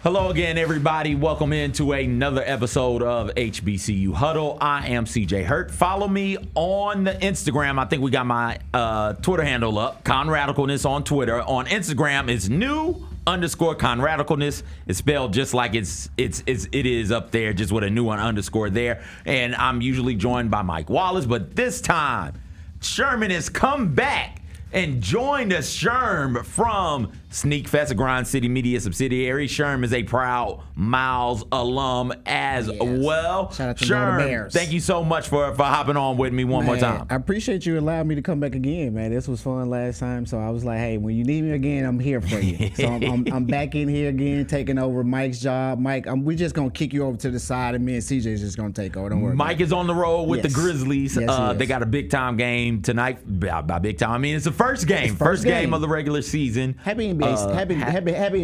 Hello again, everybody. Welcome into another episode of HBCU Huddle. I am CJ Hurt. Follow me on the Instagram. I think we got my Twitter handle up. Conradicalness on Twitter. On Instagram, it's new_Conradicalness. It's spelled just like it is up there, just with a new underscore there. And I'm usually joined by Mike Wallace, but this time, Sherman has come back and joined us. Sherm from Sneak Fest, a Grind City Media subsidiary. Sherm is a proud Miles alum as well. Shout out to Sherm, the Bears. thank you so much for hopping on with me one more time. I appreciate you allowing me to come back again, man. This was fun last time, so I was like, hey, when you need me again, I'm here for you. So I'm back in here again, taking over Mike's job. Mike, we're just going to kick you over to the side, and me and CJ is just going to take over. Don't worry. Mike is on the road with the Grizzlies. They got a big-time game tonight. By big time, I mean it's the first game. First game of the regular season. Happy NBA, happy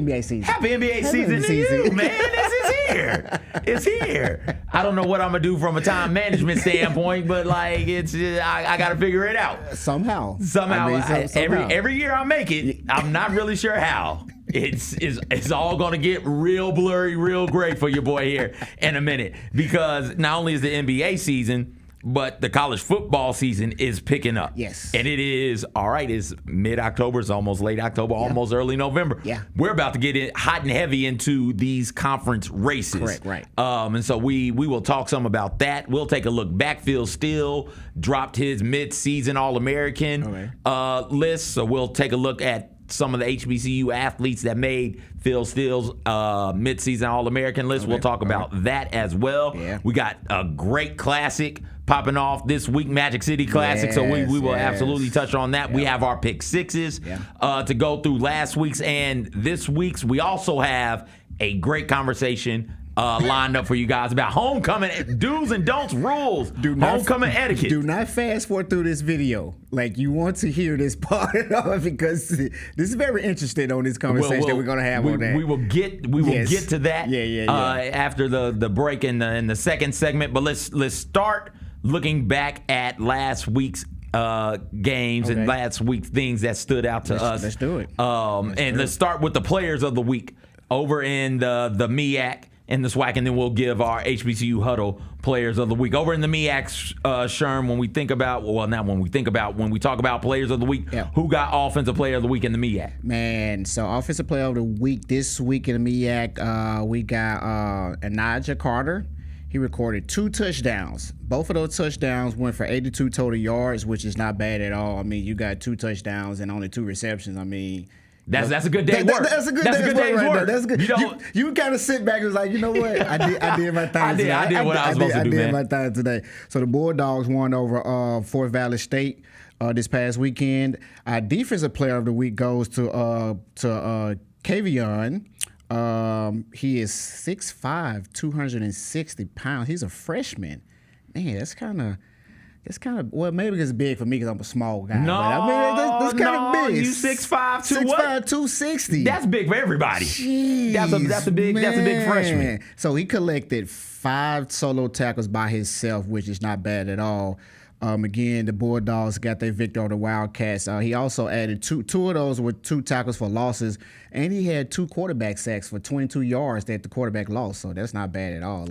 NBA season. Happy NBA season to you, man. This is here. It's here. I don't know what I'm gonna do from a time management standpoint, but like I got to figure it out somehow. Every year I make it. I'm not really sure how. It's all gonna get real blurry, real gray for your boy here in a minute, because not only is the NBA season, but the college football season is picking up. Yes. And it is, all right, it's mid-October. It's almost late October, almost early November. Yeah. We're about to get in hot and heavy into these conference races. Correct, right. And so we will talk some about that. We'll take a look. Backfield Steele dropped his mid-season All-American list. So we'll take a look at some of the HBCU athletes that made Phil Steele's mid-season All-American list. We'll talk about that as well. Yeah. We got a great classic popping off this week, Magic City Classic. So we will absolutely touch on that. We have our pick sixes to go through last week's and this week's. We also have a great conversation lined up for you guys about homecoming do's and don'ts, rules, homecoming etiquette. Do not fast forward through this video. Like, you want to hear this part of it, because this is very interesting on this conversation that we're going to have on that. We will get to that after the break in the second segment. But let's start looking back at last week's games and last week's things that stood out to us. Let's do it. Let's start with the players of the week over in the MEAC and the SWAC, and then we'll give our HBCU Huddle players of the week. Over in the MEAC, Sherm, when we talk about players of the week, who got offensive player of the week in the MEAC? Man, so offensive player of the week this week in the MEAC, we got Elijah Carter. He recorded 2 touchdowns. Both of those touchdowns went for 82 total yards, which is not bad at all. I mean, you got 2 touchdowns and only 2 receptions. I mean, that's a good day's work. That's a good day's work. That's good. You kind of sit back and was like, you know what? I did my thing today. I did what I was supposed to do, man. I did my thing today. So the Bulldogs won over Fort Valley State this past weekend. Our defensive player of the week goes to Kavion. He is 6'5", 260 pounds. He's a freshman. Man, that's kind of, well, maybe it's big for me because I'm a small guy. No, but I mean, that's kind of big. You 6'5", 6'5", 260. That's big for everybody. Jeez, that's a big freshman. So he collected 5 solo tackles by himself, which is not bad at all. Again, the Bulldogs got their victory over the Wildcats. He also added two of those with 2 tackles for losses, and he had 2 quarterback sacks for 22 yards that the quarterback lost. So that's not bad at all.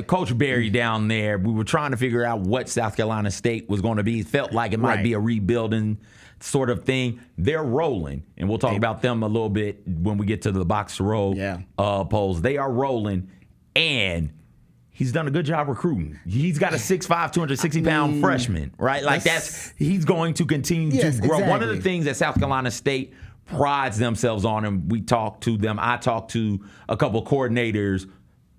Coach Barry down there, we were trying to figure out what South Carolina State was going to be. It felt like it might be a rebuilding sort of thing. They're rolling, and we'll talk about them a little bit when we get to the box to roll polls. They are rolling, and he's done a good job recruiting. He's got a 6'5", 260-pound freshman, right? Like he's going to continue to grow. Exactly. One of the things that South Carolina State prides themselves on, and we talked to them. I talked to a couple of coordinators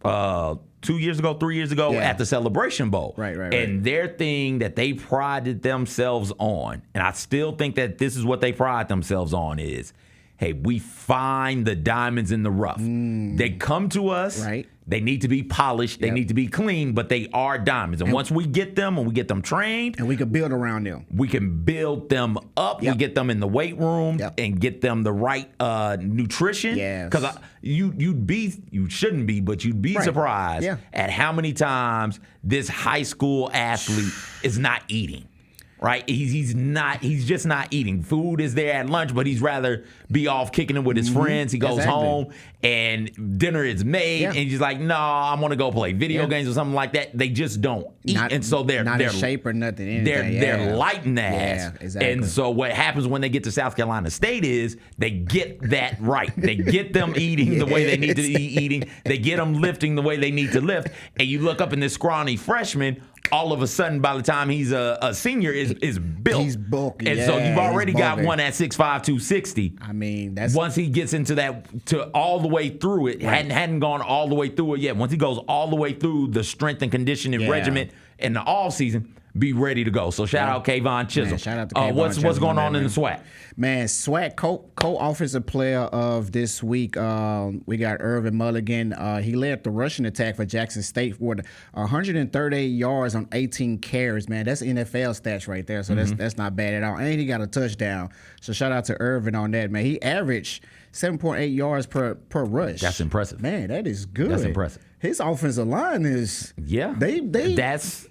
2 years ago, 3 years ago at the Celebration Bowl. Right. And their thing that they prided themselves on, and I still think that this is what they pride themselves on, is, hey, we find the diamonds in the rough. They come to us. Right. They need to be polished. They need to be clean, but they are diamonds. And once we get them and we get them trained. And we can build around them. We can build them up. We get them in the weight room and get them the right nutrition. Because you shouldn't be, but you'd be surprised at how many times this high school athlete is not eating. right? He's just not eating. Food is there at lunch, but he's rather be off kicking it with his friends. He goes home and dinner is made, and he's like, no, I want to go play video games or something like that. They just don't eat, and so they're not in shape or nothing. They're light in the ass. Exactly. And so what happens when they get to South Carolina State is they get that right. They get them eating the way they need to be eating. They get them lifting the way they need to lift. And you look up in this scrawny freshman, all of a sudden, by the time he's a senior, is built. He's bulky. And so you've already got one at 6'5", 260. I mean, that's once he gets into that to all the way through it, hadn't gone all the way through it yet. Once he goes all the way through the strength and conditioning regimen in the all season, be ready to go. So shout out Kayvon Chisholm. Man, shout out to Kayvon what's going on in the SWAC? Man, SWAC co-offensive player of this week. We got Irvin Mulligan. He led the rushing attack for Jackson State with 138 yards on 18 carries. Man, that's NFL stats right there. So that's not bad at all. And he got a touchdown. So shout out to Irvin on that, man. He averaged 7.8 yards per rush. That's impressive. Man, that is good. That's impressive. His offensive line is that's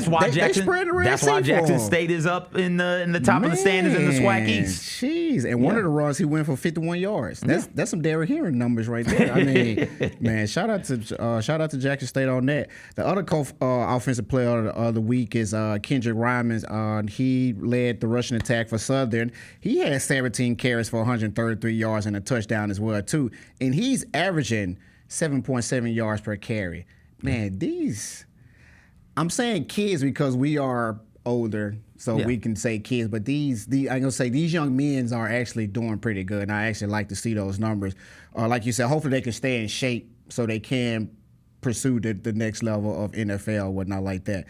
why Jackson State is up in the top of the standings in the SWAC East. Jeez, and one of the runs he went for 51 yards. That's some Derrick Henry numbers right there. I mean, man, shout out to Jackson State on that. The other offensive player of the week is Kendrick Ryman. He led the rushing attack for Southern. He had 17 carries for 133 yards and a touchdown as well too, and he's averaging 7.7 yards per carry. Man, I'm saying kids because we are older, so we can say kids, but I'm gonna say these young men are actually doing pretty good, and I actually like to see those numbers. Like you said, hopefully they can stay in shape so they can pursue the next level of NFL, whatnot like that.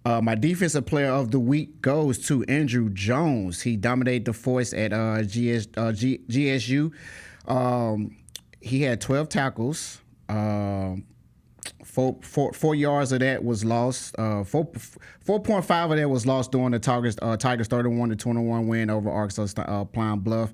My defensive player of the week goes to Andrew Jones. He dominated the force at GSU. He had 12 tackles. 4 yards of that was lost. 4.5 of that was lost during the Tigers 31-21 win over Arkansas Pine Bluff.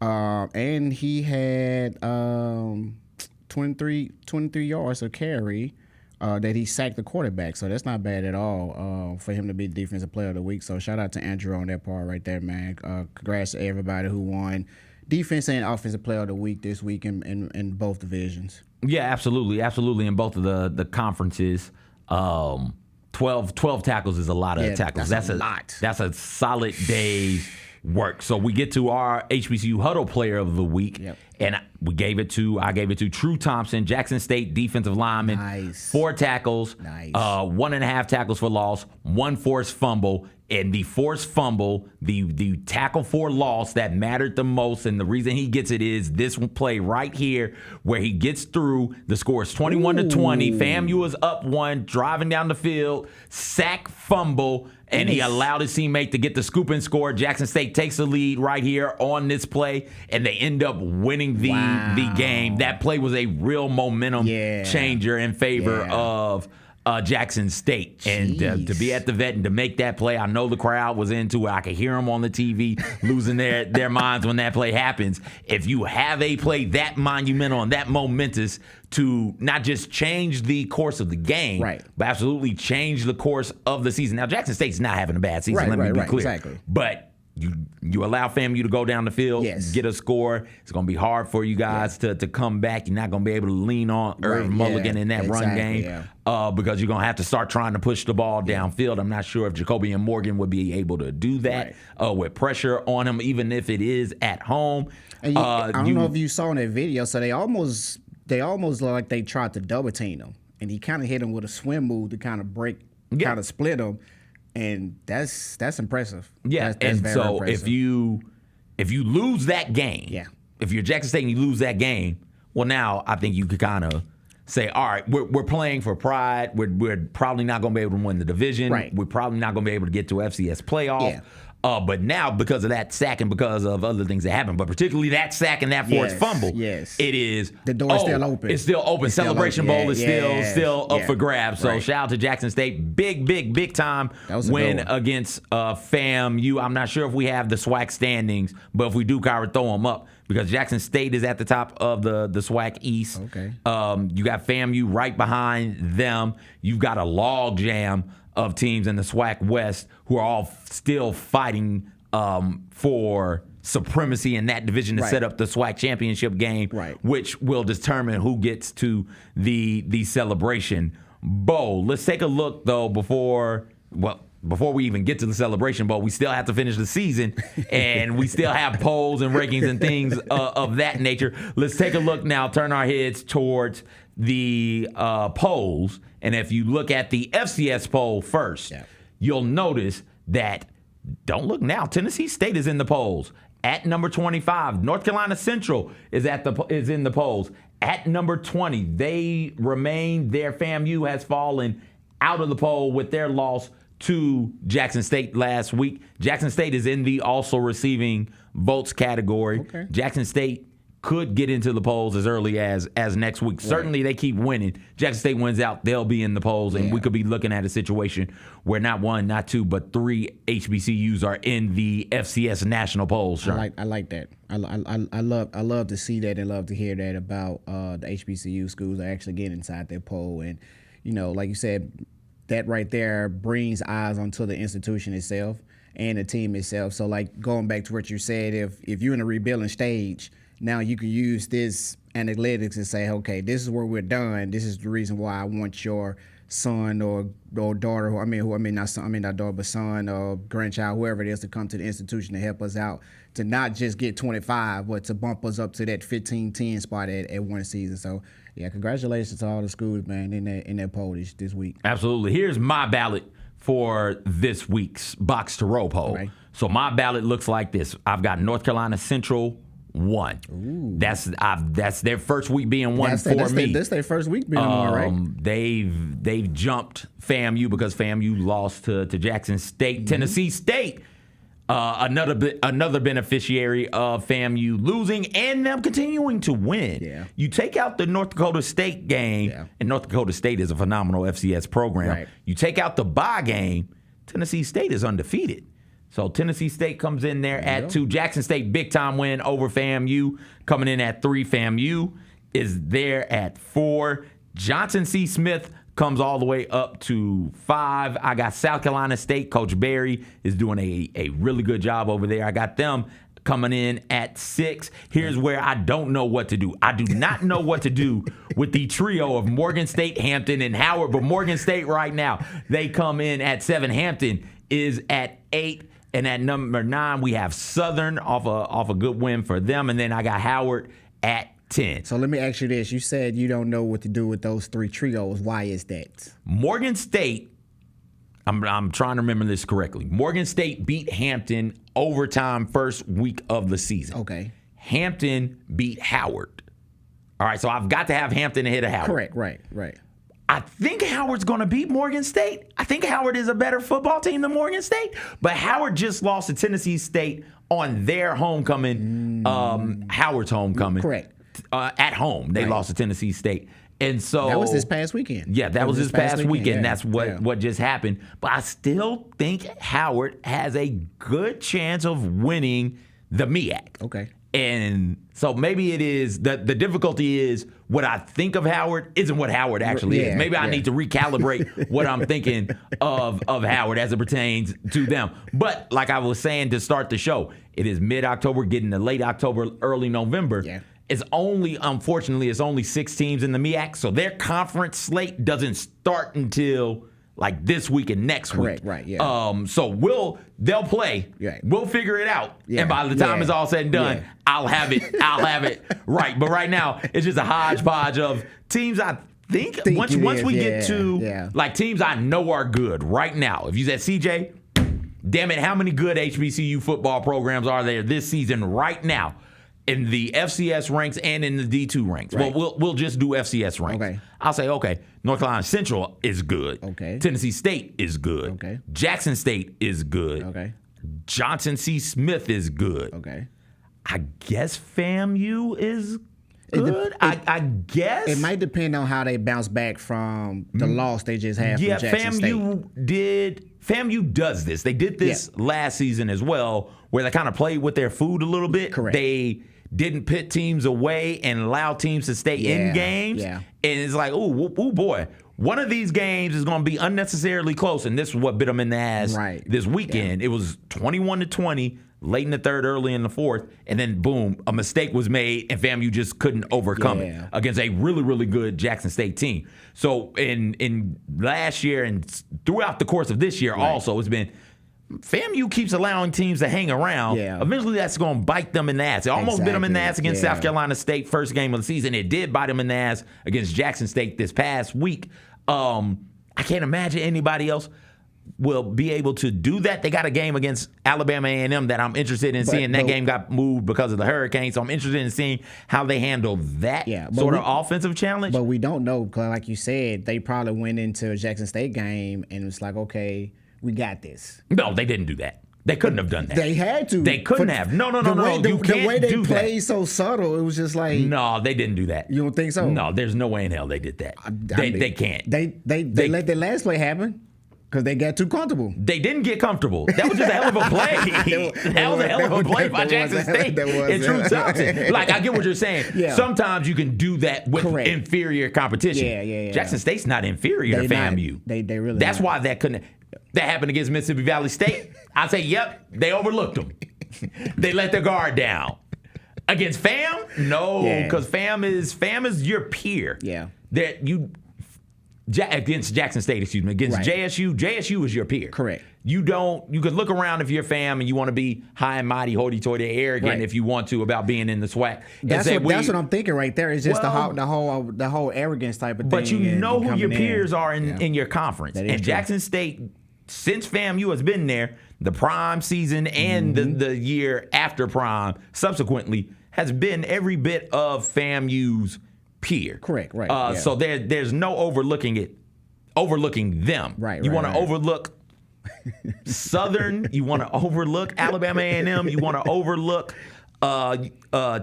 And he had 23 yards of carry that he sacked the quarterback. So that's not bad at all for him to be the defensive player of the week. So shout out to Andrew on that part right there, man. Congrats to everybody who won defense and offensive player of the week this week in both divisions. Yeah, absolutely in both of the conferences. 12 tackles is a lot of tackles. That's a lot. That's a solid day's work. So we get to our HBCU Huddle player of the week, and I gave it to True Thompson, Jackson State defensive lineman. Nice. 4 tackles, 1.5 tackles for loss, 1 forced fumble. And the forced fumble, the tackle for loss that mattered the most, and the reason he gets it is this play right here where he gets through. The score is 21-20. FAMU is up 1, driving down the field, sack, fumble, and he allowed his teammate to get the scoop and score. Jackson State takes the lead right here on this play, and they end up winning the game. That play was a real momentum changer in favor of Jackson State. And to be at the vet and to make that play, I know the crowd was into it. I could hear them on the TV losing their minds when that play happens. If you have a play that monumental and that momentous to not just change the course of the game, but absolutely change the course of the season. Now, Jackson State's not having a bad season, let me be clear. Exactly. But you allow FAMU to go down the field, get a score. It's going to be hard for you guys to come back. You're not going to be able to lean on Irvin Mulligan in that run game because you're going to have to start trying to push the ball downfield. I'm not sure if Jacobian Morgan would be able to do that with pressure on him, even if it is at home. And I don't know if you saw in that video, so they almost look like they tried to double team him, and he kind of hit him with a swim move to kind of break, kind of split him. And that's impressive. Yeah, that's and so impressive. if you lose that game, if you're Jackson State and you lose that game, well, now I think you could kind of say, all right, we're playing for pride. We're probably not going to be able to win the division. We're probably not going to be able to get to FCS playoff. But now, because of that sack and because of other things that happened, but particularly that sack and that forced fumble, it is the door's still open. It's still open. Celebration Bowl is still up for grabs. So shout out to Jackson State. Big time win against FAMU. I'm not sure if we have the SWAC standings, but if we do, Kyra, throw them up because Jackson State is at the top of the SWAC East. You got FAMU right behind them. You've got a log jam of teams in the SWAC West who are all still fighting for supremacy in that division to set up the SWAC championship game, which will determine who gets to the Celebration Bowl. Let's take a look, though, before we even get to the Celebration Bowl. We still have to finish the season, and we still have polls and rankings and things of that nature. Let's take a look now, turn our heads towards the polls. And if you look at the FCS poll first, you'll notice that, don't look now, Tennessee State is in the polls at number 25. North Carolina Central is in the polls at number 20. They remain there. FAMU has fallen out of the poll with their loss to Jackson State last week. Jackson State is in the also receiving votes category. Okay. Jackson State could get into the polls as early as next week. Right. Certainly, they keep winning. Jackson State wins out, they'll be in the polls, and we could be looking at a situation where not one, not two, but 3 HBCUs are in the FCS national polls. Sherm. I like that. I love to see that and love to hear that about the HBCU schools are actually getting inside their poll. And, like you said, that right there brings eyes onto the institution itself and the team itself. So, like, going back to what you said, if you're in a rebuilding stage, now you can use this analytics and say, okay, this is where we're done. This is the reason why I want your son or daughter, not daughter, but son or grandchild, whoever it is, to come to the institution to help us out, to not just get 25, but to bump us up to that 15-10 spot at one season. So, yeah, congratulations to all the schools, man, in that poll this week. Absolutely. Here's my ballot for this week's Box to Row poll. Right. So my ballot looks like this. I've got North Carolina Central 1. Ooh. That's their first week being one for me. That's their first week being one, right? They've jumped FAMU because FAMU lost to Jackson State. Mm-hmm. Tennessee State, another beneficiary of FAMU losing and them continuing to win. Yeah. You take out the North Dakota State game, and North Dakota State is a phenomenal FCS program. Right. You take out the bye game, Tennessee State is undefeated. So Tennessee State comes in there at 2. Jackson State, big-time win over FAMU, coming in at 3. FAMU is there at 4. Johnson C. Smith comes all the way up to 5. I got South Carolina State. Coach Barry is doing a really good job over there. I got them coming in at 6. Here's where I don't know what to do. I do not know what to do with the trio of Morgan State, Hampton, and Howard. But Morgan State right now, they come in at 7. Hampton is at 8. And at number 9, we have Southern off a good win for them. And then I got Howard at 10. So let me ask you this. You said you don't know what to do with those 3 trios. Why is that? Morgan State, I'm trying to remember this correctly. Morgan State beat Hampton overtime first week of the season. Okay. Hampton beat Howard. All right, so I've got to have Hampton ahead of Howard. Correct, right. I think Howard's going to beat Morgan State. I think Howard is a better football team than Morgan State. But Howard just lost to Tennessee State on their homecoming, Howard's homecoming. Correct. At home. They lost to Tennessee State. And so that was this past weekend. Yeah, that was this past weekend. Yeah. That's what just happened. But I still think Howard has a good chance of winning the MEAC. Okay. And so maybe it is the difficulty is what I think of Howard isn't what Howard actually is. Maybe I need to recalibrate what I'm thinking of Howard as it pertains to them. But like I was saying to start the show, it is mid-October, getting to late October, early November. Yeah. Unfortunately, it's only 6 teams in the MEAC, so their conference slate doesn't start until like this week and next week. Right, yeah. So they'll play. Yeah. We'll figure it out. Yeah. And by the time it's all said and done, I'll have it right. But right now, it's just a hodgepodge of teams I think once we get to like teams I know are good right now. If you said CJ, damn it, how many good HBCU football programs are there this season right now? In the FCS ranks and in the D2 ranks. Right. Well, we'll just do FCS ranks. Okay. I'll say, okay, North Carolina Central is good. Okay. Tennessee State is good. Okay. Jackson State is good. Okay. Johnson C. Smith is good. Okay. I guess FAMU is good. I guess. It might depend on how they bounce back from the loss they just had from Jackson State. FAMU does this. They did this last season as well, where they kind of played with their food a little bit. Correct. They didn't pit teams away and allow teams to stay in games. Yeah. And it's like, ooh boy, one of these games is going to be unnecessarily close, and this is what bit them in the ass this weekend. Yeah. It was 21-20 late in the third, early in the fourth, and then boom, a mistake was made, and FAMU just couldn't overcome it against a really, really good Jackson State team. So in last year and throughout the course of this year also, it's been FAMU keeps allowing teams to hang around. Yeah. Eventually, that's going to bite them in the ass. It almost bit them in the ass against South Carolina State first game of the season. It did bite them in the ass against Jackson State this past week. I can't imagine anybody else will be able to do that. They got a game against Alabama A&M that I'm interested in seeing. That game got moved because of the hurricane, so I'm interested in seeing how they handle that sort of offensive challenge. But we don't know because, like you said, they probably went into a Jackson State game and it's like, okay, we got this. No, they didn't do that. They couldn't have done that. They had to. They couldn't have. No. You can't do that. The way they played so subtle, it was just like. No, they didn't do that. You don't think so? No, there's no way in hell they did that. They can't. They let their last play happen because they got too comfortable. They didn't get comfortable. That was just a hell of a play. That was a hell of a play by Jackson State in true substance. Like, I get what you're saying. Yeah. Sometimes you can do that with inferior competition. Yeah. Jackson State's not inferior to FAMU. They really. That's why that couldn't. That happened against Mississippi Valley State. I say, yep, they overlooked them. They let their guard down. Against FAM? No, because FAM is your peer. Yeah. Against Jackson State, excuse me. Against JSU is your peer. Correct. You could look around if you're FAM and you want to be high and mighty, hoity-toity, arrogant if you want to about being in the SWAC. That's what I'm thinking right there. It's just the whole arrogance type of thing. But you know who your peers are in your conference. And Jackson State, since FAMU has been there, the prime season and the year after prime subsequently has been every bit of FAMU's peer. Correct, right. So there's no overlooking them. Right. You want to overlook Southern, you want to overlook Alabama A&M, you want to overlook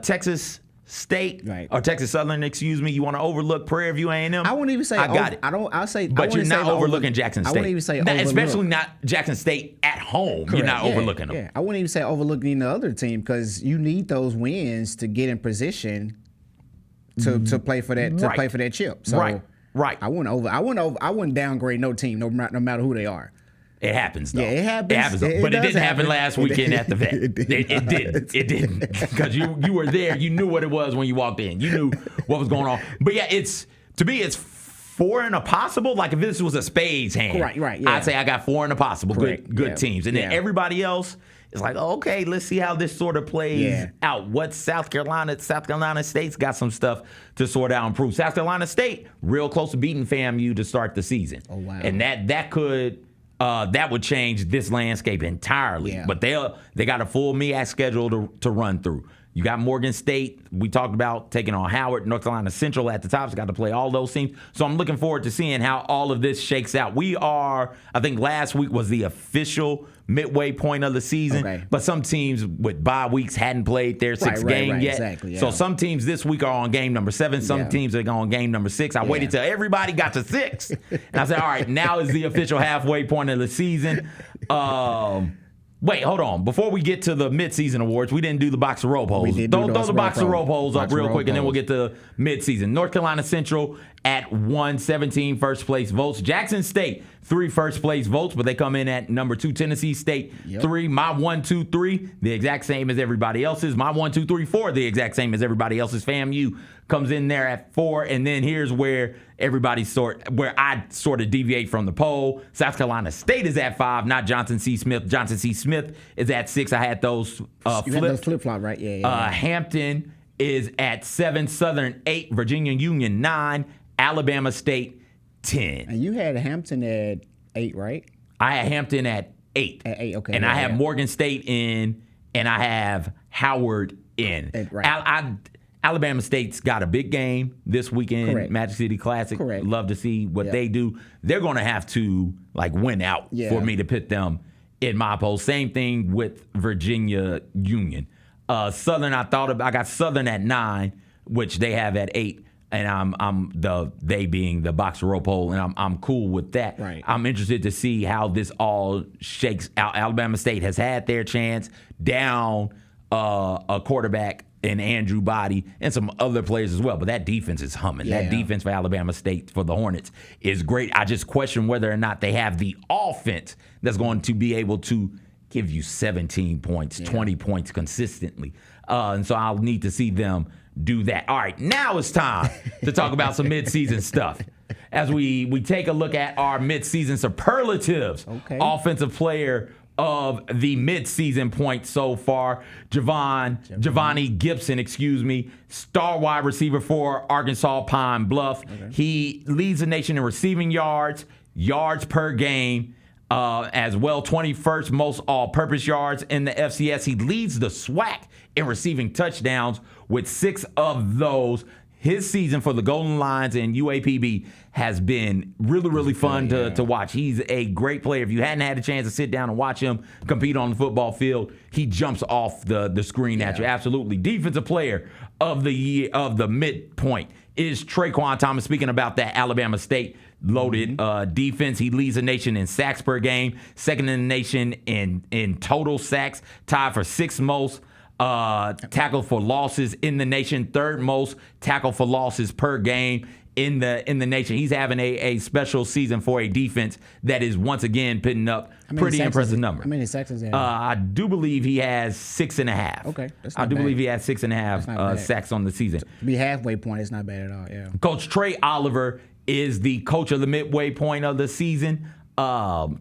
Texas State or Texas Southern, excuse me. You want to overlook Prairie View A&M? I wouldn't even say I got it. I'll say, but you're not overlooking Jackson State. I wouldn't even say overlook. Especially not Jackson State at home. Correct. You're not overlooking them. Yeah. I wouldn't even say overlooking the other team because you need those wins to get in position to play for that play for that chip. So right. I wouldn't downgrade no team no matter who they are. It happens, though. Yeah, it happens. But it didn't happen last weekend at the vet. It didn't. Because you were there. You knew what it was when you walked in. You knew what was going on. But yeah, to me, it's 4 in a possible. Like if this was a spades hand, right. Yeah. I'd say I got 4 in a possible. Correct. Good teams. And then everybody else is like, okay, let's see how this sort of plays out. What South Carolina State's got some stuff to sort out and prove. South Carolina State, real close to beating FAMU to start the season. Oh, wow. And that could... that would change this landscape entirely. Yeah. But they got a full MEAC schedule to run through. You got Morgan State. We talked about taking on Howard. North Carolina Central at the top. It's got to play all those teams. So I'm looking forward to seeing how all of this shakes out. I think last week was the official midway point of the season. Okay. But some teams with bye weeks hadn't played their sixth game yet. Exactly, yeah. So some teams this week are on game number 7. Some teams are on game number 6. I waited till everybody got to 6. And I said, all right, now is the official halfway point of the season. Wait, hold on. Before we get to the midseason awards, we didn't do the box of rope holes. Throw the box of rope holes up real quick, and then we'll get to midseason. North Carolina Central at 117 first place votes. Jackson State, 3 first place votes, but they come in at number 2. Tennessee State, 3. My 1, 2, 3, the exact same as everybody else's. My 1, 2, 3, 4, the exact same as everybody else's. FAMU comes in there at 4, and then here's where where I sort of deviate from the poll. South Carolina State is at 5, not Johnson C. Smith. Johnson C. Smith is at 6. I had those flipped. You had those flip-flop, right? Yeah. Hampton is at 7, Southern 8, Virginia Union 9, Alabama State 10. And you had Hampton at 8, right? I had Hampton at 8. At 8, okay. And I have Morgan State in, and I have Howard in. Right. Alabama State's got a big game this weekend, Correct. Magic City Classic. Correct. Love to see what they do. They're going to have to win out for me to put them in my poll. Same thing with Virginia Union. Southern, I got Southern at 9, which they have at 8, and they being the box rope poll, and I'm cool with that. Right. I'm interested to see how this all shakes out. Alabama State has had their chance down a quarterback and Andrew Body and some other players as well. But that defense is humming. Yeah. That defense for Alabama State, for the Hornets, is great. I just question whether or not they have the offense that's going to be able to give you 17 points, 20 points consistently. And so I'll need to see them do that. All right, now it's time to talk about some midseason stuff. As we take a look at our midseason superlatives. Offensive player of the midseason point so far, Giovanni Gibson, star wide receiver for Arkansas Pine Bluff. He leads the nation in receiving yards per game, as well, 21st most all-purpose yards in the FCS. He leads the SWAC in receiving touchdowns with 6 of those. His season for the Golden Lions and UAPB has been really, really fun to watch. He's a great player. If you hadn't had a chance to sit down and watch him compete on the football field, he jumps off the screen at you. Absolutely. Defensive player of the year, of the midpoint, is Traquan Thomas. Speaking about that Alabama State loaded defense, he leads the nation in sacks per game, second in the nation in total sacks, tied for 6th most tackle for losses in the nation, 3rd most tackle for losses per game in the nation. He's having a special season for a defense that is once again putting up pretty impressive numbers. How many sacks is that? I do believe he has 6.5. Okay, that's not I do bad. believe he has 6.5 sacks on the season. To be halfway point, it's not bad at all. Yeah. Coach Trey Oliver is the coach of the midway point of the season.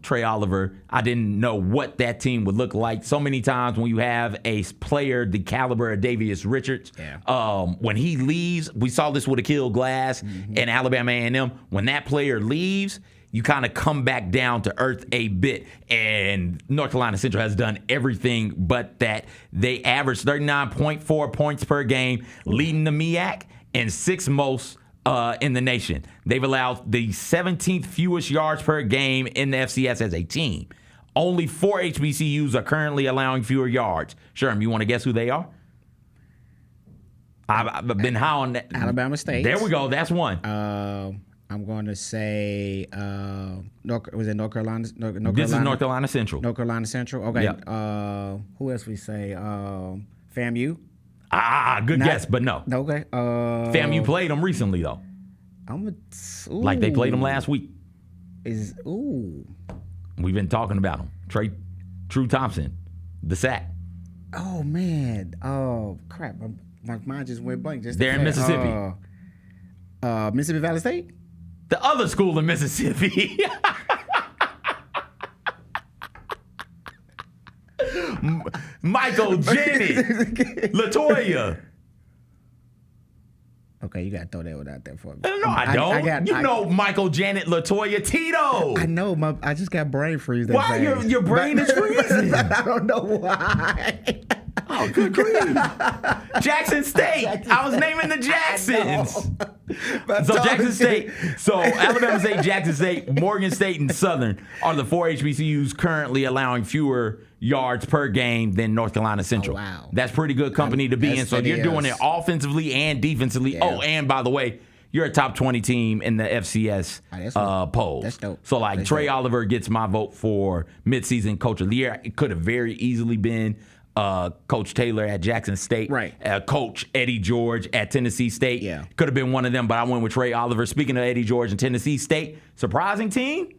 Trey Oliver, I didn't know what that team would look like. So many times when you have a player the caliber of Davius Richards, when he leaves, we saw this with Akil Glass and Alabama A&M. When that player leaves, you kind of come back down to earth a bit. And North Carolina Central has done everything but that. They average 39.4 points per game, leading the MEAC and 6th most in the nation. They've allowed the 17th fewest yards per game in the FCS as a team. Only 4 HBCUs are currently allowing fewer yards. Sherm, you want to guess who they are? I've been high on that. Alabama State. There we go. That's one. I'm going to say, was it North Carolina? This is North Carolina Central. North Carolina Central. Okay. Yep. Who else we say? FAMU. Good guess, but no. Okay. FAMU played them recently, though. Like they played them last week. We've been talking about them. True Thompson, the sack. Oh, man. Oh, crap. My mind just went blank. They're in Mississippi. Mississippi Valley State? The other school in Mississippi. Michael Janet Latoya. Okay, you got to throw that one out there for me. No, I don't. Michael Janet Latoya Tito. I know. I just got brain freeze. Why your brain is freezing? I don't know why. Oh, good grief. Jackson State. I was naming the Jacksons. So Jackson State. So Alabama State, Jackson State, Morgan State, and Southern are the 4 HBCUs currently allowing fewer yards per game than North Carolina Central. Oh, wow. That's pretty good company to be in. So you're doing it offensively and defensively. Yeah. Oh, and by the way, you're a top 20 team in the FCS polls. That's dope. So like Trey Oliver gets my vote for midseason coach of the year. It could have very easily been Coach Taylor at Jackson State, right? Coach Eddie George at Tennessee State. Yeah. Could have been one of them, but I went with Trey Oliver. Speaking of Eddie George and Tennessee State, surprising team,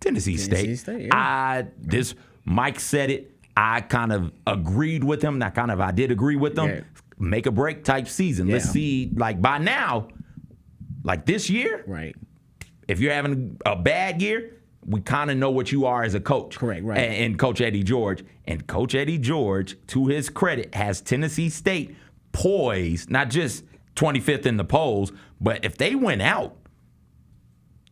Tennessee State. Yeah. Mike said it. I kind of agreed with him. I did agree with him. Yeah. Make a break type season. Yeah. Let's see, like by now, like this year, right? If you're having a bad year, we kind of know what you are as a coach. Correct, right. And Coach Eddie George. And Coach Eddie George, to his credit, has Tennessee State poised, not just 25th in the polls, but if they win out,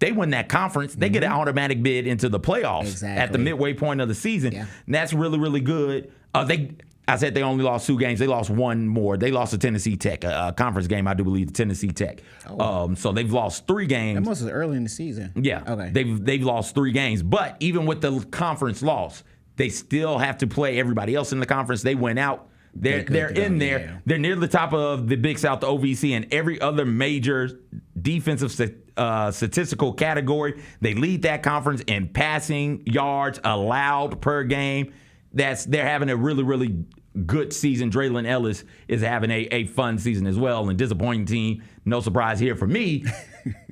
they win that conference, they get an automatic bid into the playoffs at the midway point of the season. Yeah. And that's really, really good. I said they only lost 2 games. They lost 1 more. They lost to Tennessee Tech, a conference game, I do believe, to Tennessee Tech. Oh. So they've lost 3 games. That must have early in the season. Yeah. Okay. They've lost 3 games. But even with the conference loss, they still have to play everybody else in the conference. They went out. They're in there. Yeah. They're near the top of the Big South, the OVC, and every other major defensive statistical category. They lead that conference in passing yards allowed per game. They're having a really, really good season. Draylon Ellis is having a fun season as well. And disappointing team, no surprise here for me,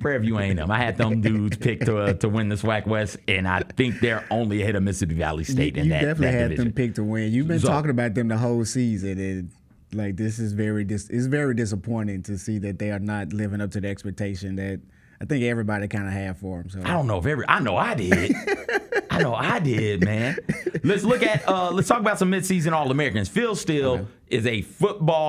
Prairie View A&M. I had them dudes picked to win the SWAC West, and I think they're only ahead of Mississippi Valley State in that definitely had division. them picked to win. You've been talking about them the whole season, and like this is very disappointing to see that they are not living up to the expectation that I think everybody kind of had for them. So I don't know if I know I did. I know I did, man. Let's talk about some midseason All-Americans. Phil Steele is a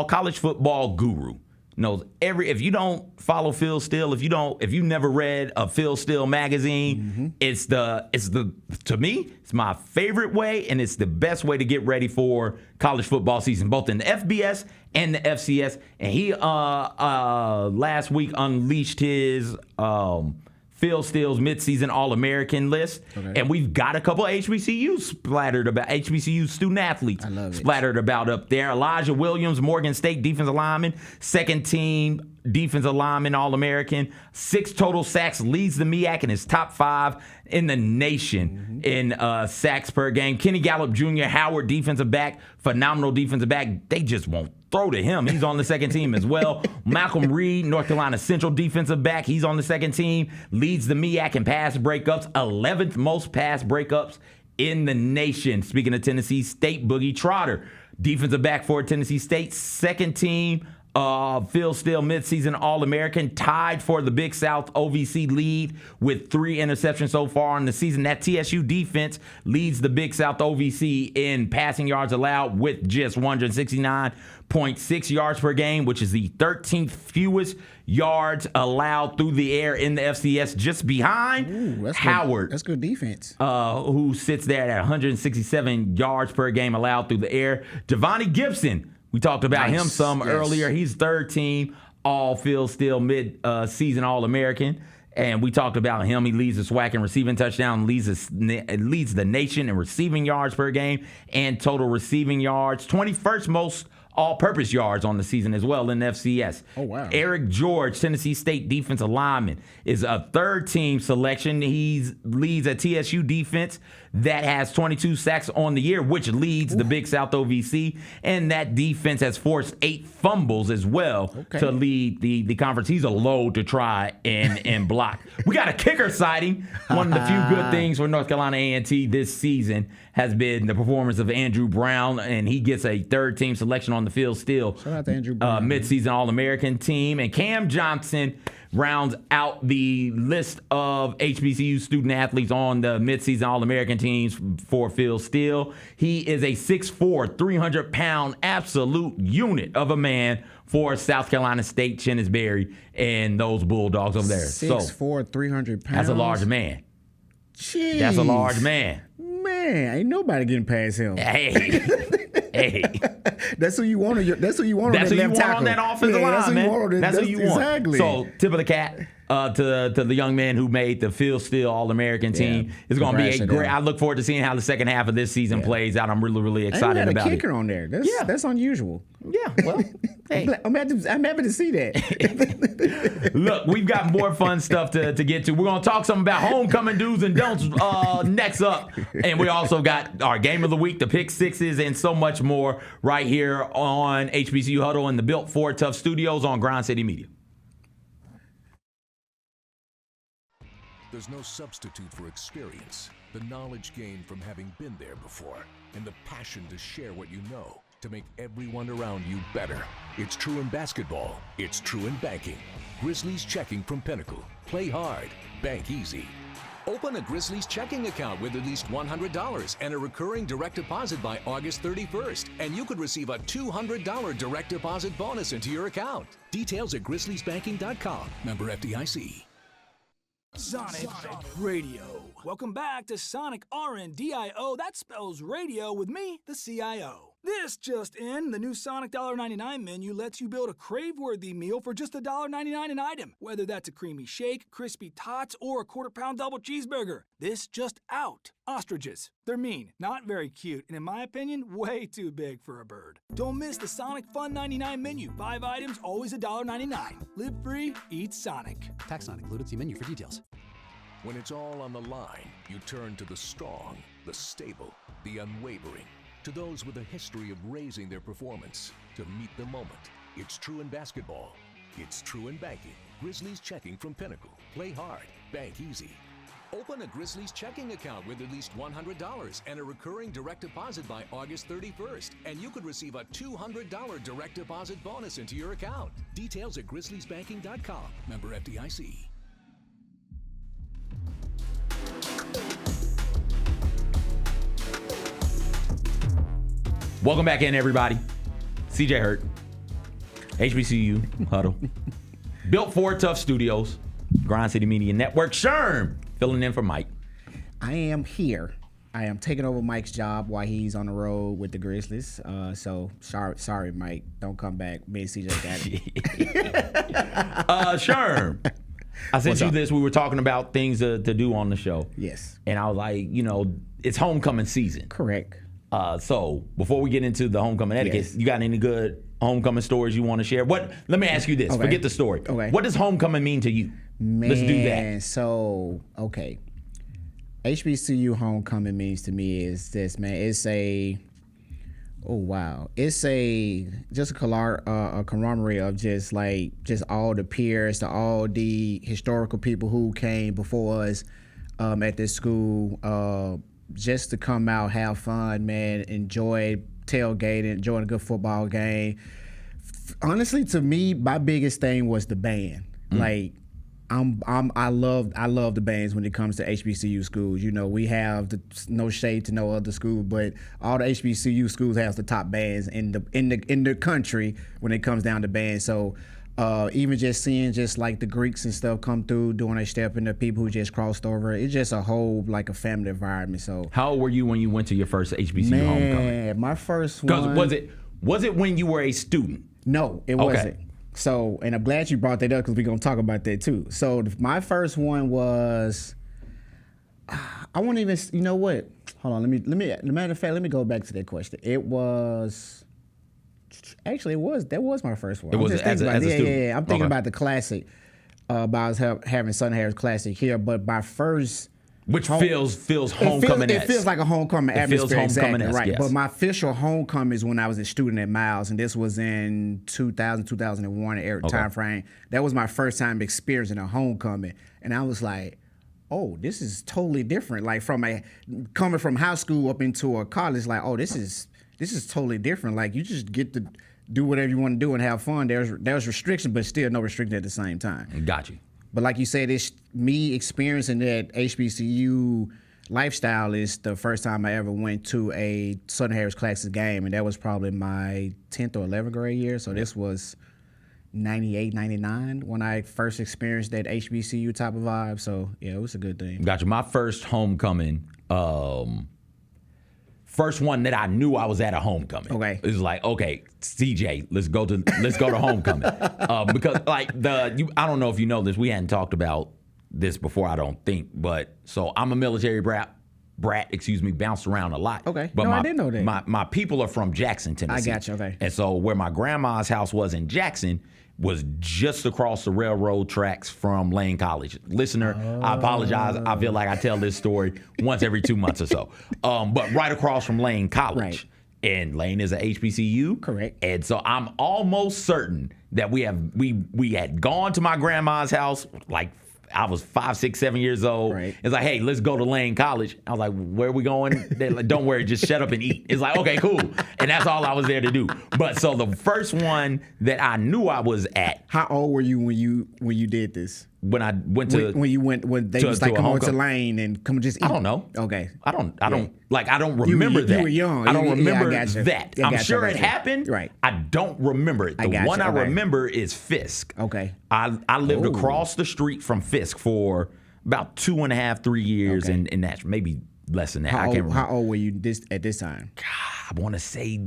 college football guru. Knows if you don't follow Phil Steele, if you never read a Phil Steele magazine, to me, it's my favorite way, and it's the best way to get ready for college football season, both in the FBS and the FCS. And he last week unleashed his Phil Steele's midseason All-American list. Okay. And we've got a couple of HBCU student athletes splattered about up there. Elijah Williams, Morgan State defensive lineman, second team defensive lineman All-American, 6 total sacks, leads the MEAC in his top 5 in the nation in sacks per game. Kenny Gallup Jr., Howard defensive back, phenomenal defensive back. They just won't throw to him. He's on the second team as well. Malcolm Reed, North Carolina Central defensive back. He's on the second team. Leads the MEAC in pass breakups. 11th most pass breakups in the nation. Speaking of Tennessee State, Boogie Trotter, defensive back for Tennessee State. Second team Phil Steele midseason All-American, tied for the Big South OVC lead with 3 interceptions so far in the season. That TSU defense leads the Big South OVC in passing yards allowed with just 169.6 yards per game, which is the 13th fewest yards allowed through the air in the FCS, just behind Howard. That's good defense. Who sits there at 167 yards per game allowed through the air. Devontae Gibson, we talked about him some earlier. He's third team Phil Steele mid-season All-American. And we talked about him. He leads the SWAC in receiving touchdown, leads the nation in receiving yards per game and total receiving yards. 21st most all-purpose yards on the season as well in the FCS. Oh, wow. Eric George, Tennessee State defensive lineman, is a third-team selection. He leads a TSU defense that has 22 sacks on the year, which leads the Big South OVC. And that defense has forced 8 fumbles as well to lead the conference. He's a load to try and block. We got a kicker sighting. One of the few good things for North Carolina A&T this season has been the performance of Andrew Brown, and he gets a third-team selection on the Phil Steele midseason All-American team. And Cam Johnson rounds out the list of HBCU student athletes on the midseason All-American teams for Phil Steele. He is a 6'4", 300-pound absolute unit of a man for South Carolina State, Chennisberry, and those Bulldogs over there. 6'4", 300 pounds. That's a large man. Jeez. That's a large man. Man, ain't nobody getting past him. Hey. That's who you want. That's who you want. That's on who that you left want on that offensive line, man. That's who you want. Exactly. So, tip of the cap to the young man who made the Phil Steele All-American team. It's going to be a great. I look forward to seeing how the second half of this season plays out. I'm really, really excited about it. A kicker on there. That's unusual. Yeah. Well, hey. I'm happy to see that. Look, we've got more fun stuff to get to. We're going to talk some about homecoming do's and don'ts next up. And we also got our game of the week, the pick sixes, and so much more right here on HBCU Huddle in the Built Ford Tough Studios on Grind City Media. There's no substitute for experience, the knowledge gained from having been there before, and the passion to share what you know to make everyone around you better. It's true in basketball. It's true in banking. Grizzlies Checking from Pinnacle. Play hard. Bank easy. Open a Grizzlies checking account with at least $100 and a recurring direct deposit by August 31st, and you could receive a $200 direct deposit bonus into your account. Details at grizzliesbanking.com. Member FDIC. Sonic Radio. Welcome back to Sonic RNDIO. That spells radio with me, the CIO. This just in, the new Sonic $1.99 menu lets you build a crave-worthy meal for just $1.99 an item. Whether that's a creamy shake, crispy tots, or a quarter-pound double cheeseburger. This just out. Ostriches. They're mean, not very cute, and in my opinion, way too big for a bird. Don't miss the Sonic Fun 99 menu. 5 items, always $1.99. Live free, eat Sonic. Tax not included. See menu for details. When it's all on the line, you turn to the strong, the stable, the unwavering. to those with a history of raising their performance to meet the moment. It's true in basketball. It's true in banking. Grizzlies Checking from Pinnacle. Play hard. Bank easy. Open a Grizzlies checking account with at least $100 and a recurring direct deposit by August 31st. And you could receive a $200 direct deposit bonus into your account. Details at grizzliesbanking.com. Member FDIC. Welcome back in, everybody. CJ Hurt, HBCU, Huddle. Built for Tough Studios, Grind City Media Network. Sherm, filling in for Mike. I am here. I am taking over Mike's job while he's on the road with the Grizzlies. So sorry, Mike. Don't come back. Me and CJ got it. Sherm, I sent you this. We were talking about things to do on the show. Yes. And I was like, it's homecoming season. Correct. So before we get into the homecoming etiquette, you got any good homecoming stories you want to share? Let me ask you this. Okay. Forget the story. Okay. What does homecoming mean to you? Man, let's do that. So, okay. HBCU homecoming means to me is this, man. It's just a camaraderie of just all the peers, all the historical people who came before us at this school, just to come out, have fun, man, enjoy tailgating, enjoying a good football game. Honestly, to me, my biggest thing was the band. Like, I love the bands when it comes to HBCU schools. We have no shade to no other school, but all the HBCU schools have the top bands in the country when it comes down to bands. So even just seeing the Greeks and stuff come through, doing their step, and the people who just crossed over, it's just a whole a family environment. So how old were you when you went to your first HBCU homecoming? My first one. Was it when you were a student? No, it wasn't. So, and I'm glad you brought that up because we're gonna talk about that too. So my first one was, I won't even. You know what? Hold on. Let me. Matter of fact, let me go back to that question. It was. Actually, that was my first one. It was as a student. Yeah. I'm thinking about the classic. About having Southern Harris Classic here, but my first. Which feels homecoming. It feels like a homecoming atmosphere. It feels homecoming, right? Yes. But my official homecoming is when I was a student at Miles, and this was in 2000, 2001 time frame. That was my first time experiencing a homecoming, and I was like, "Oh, this is totally different." Like coming from high school up into a college, like, "Oh, this is totally different." Like you just get to do whatever you want to do and have fun. There's restrictions, but still no restriction at the same time. Got you. But like you said, it's me experiencing that HBCU lifestyle is the first time I ever went to a Southern Harris Classic game, and that was probably my 10th or 11th grade year. So this was 98, 99 when I first experienced that HBCU type of vibe. So, yeah, it was a good thing. Gotcha. My first homecoming, first one that I knew I was at a homecoming. Okay. It was like, okay, CJ, let's go to homecoming. Because I don't know if you know this, we hadn't talked about this before, I don't think, but so I'm a military brat, bounced around a lot. Okay. But I didn't know that. My people are from Jackson, Tennessee. I got you, okay. And so where my grandma's house was in Jackson was just across the railroad tracks from Lane College. Listener, I apologize. I feel like I tell this story once every 2 months or so. But right across from Lane College. Right. And Lane is a HBCU. Correct. And so I'm almost certain that we had gone to my grandma's house, like I was 5, 6, 7 years old. Right. It's like, hey, let's go to Lane College. I was like, where are we going? They're like, don't worry, just shut up and eat. It's like, okay, cool. And that's all I was there to do. But so the first one that I knew I was at. How old were you when you did this? When I went to when they was like come over to Lane and come just eat? I don't know. Okay. I don't remember that. You were young. I don't remember I gotcha. that. I I'm gotcha, sure it happened. Right. I don't remember it. The one I remember is Fisk. Okay. I lived across the street from Fisk for about 2.5, 3 years, and that's maybe less than that. I can't remember. How old were you at this time? God, I want to say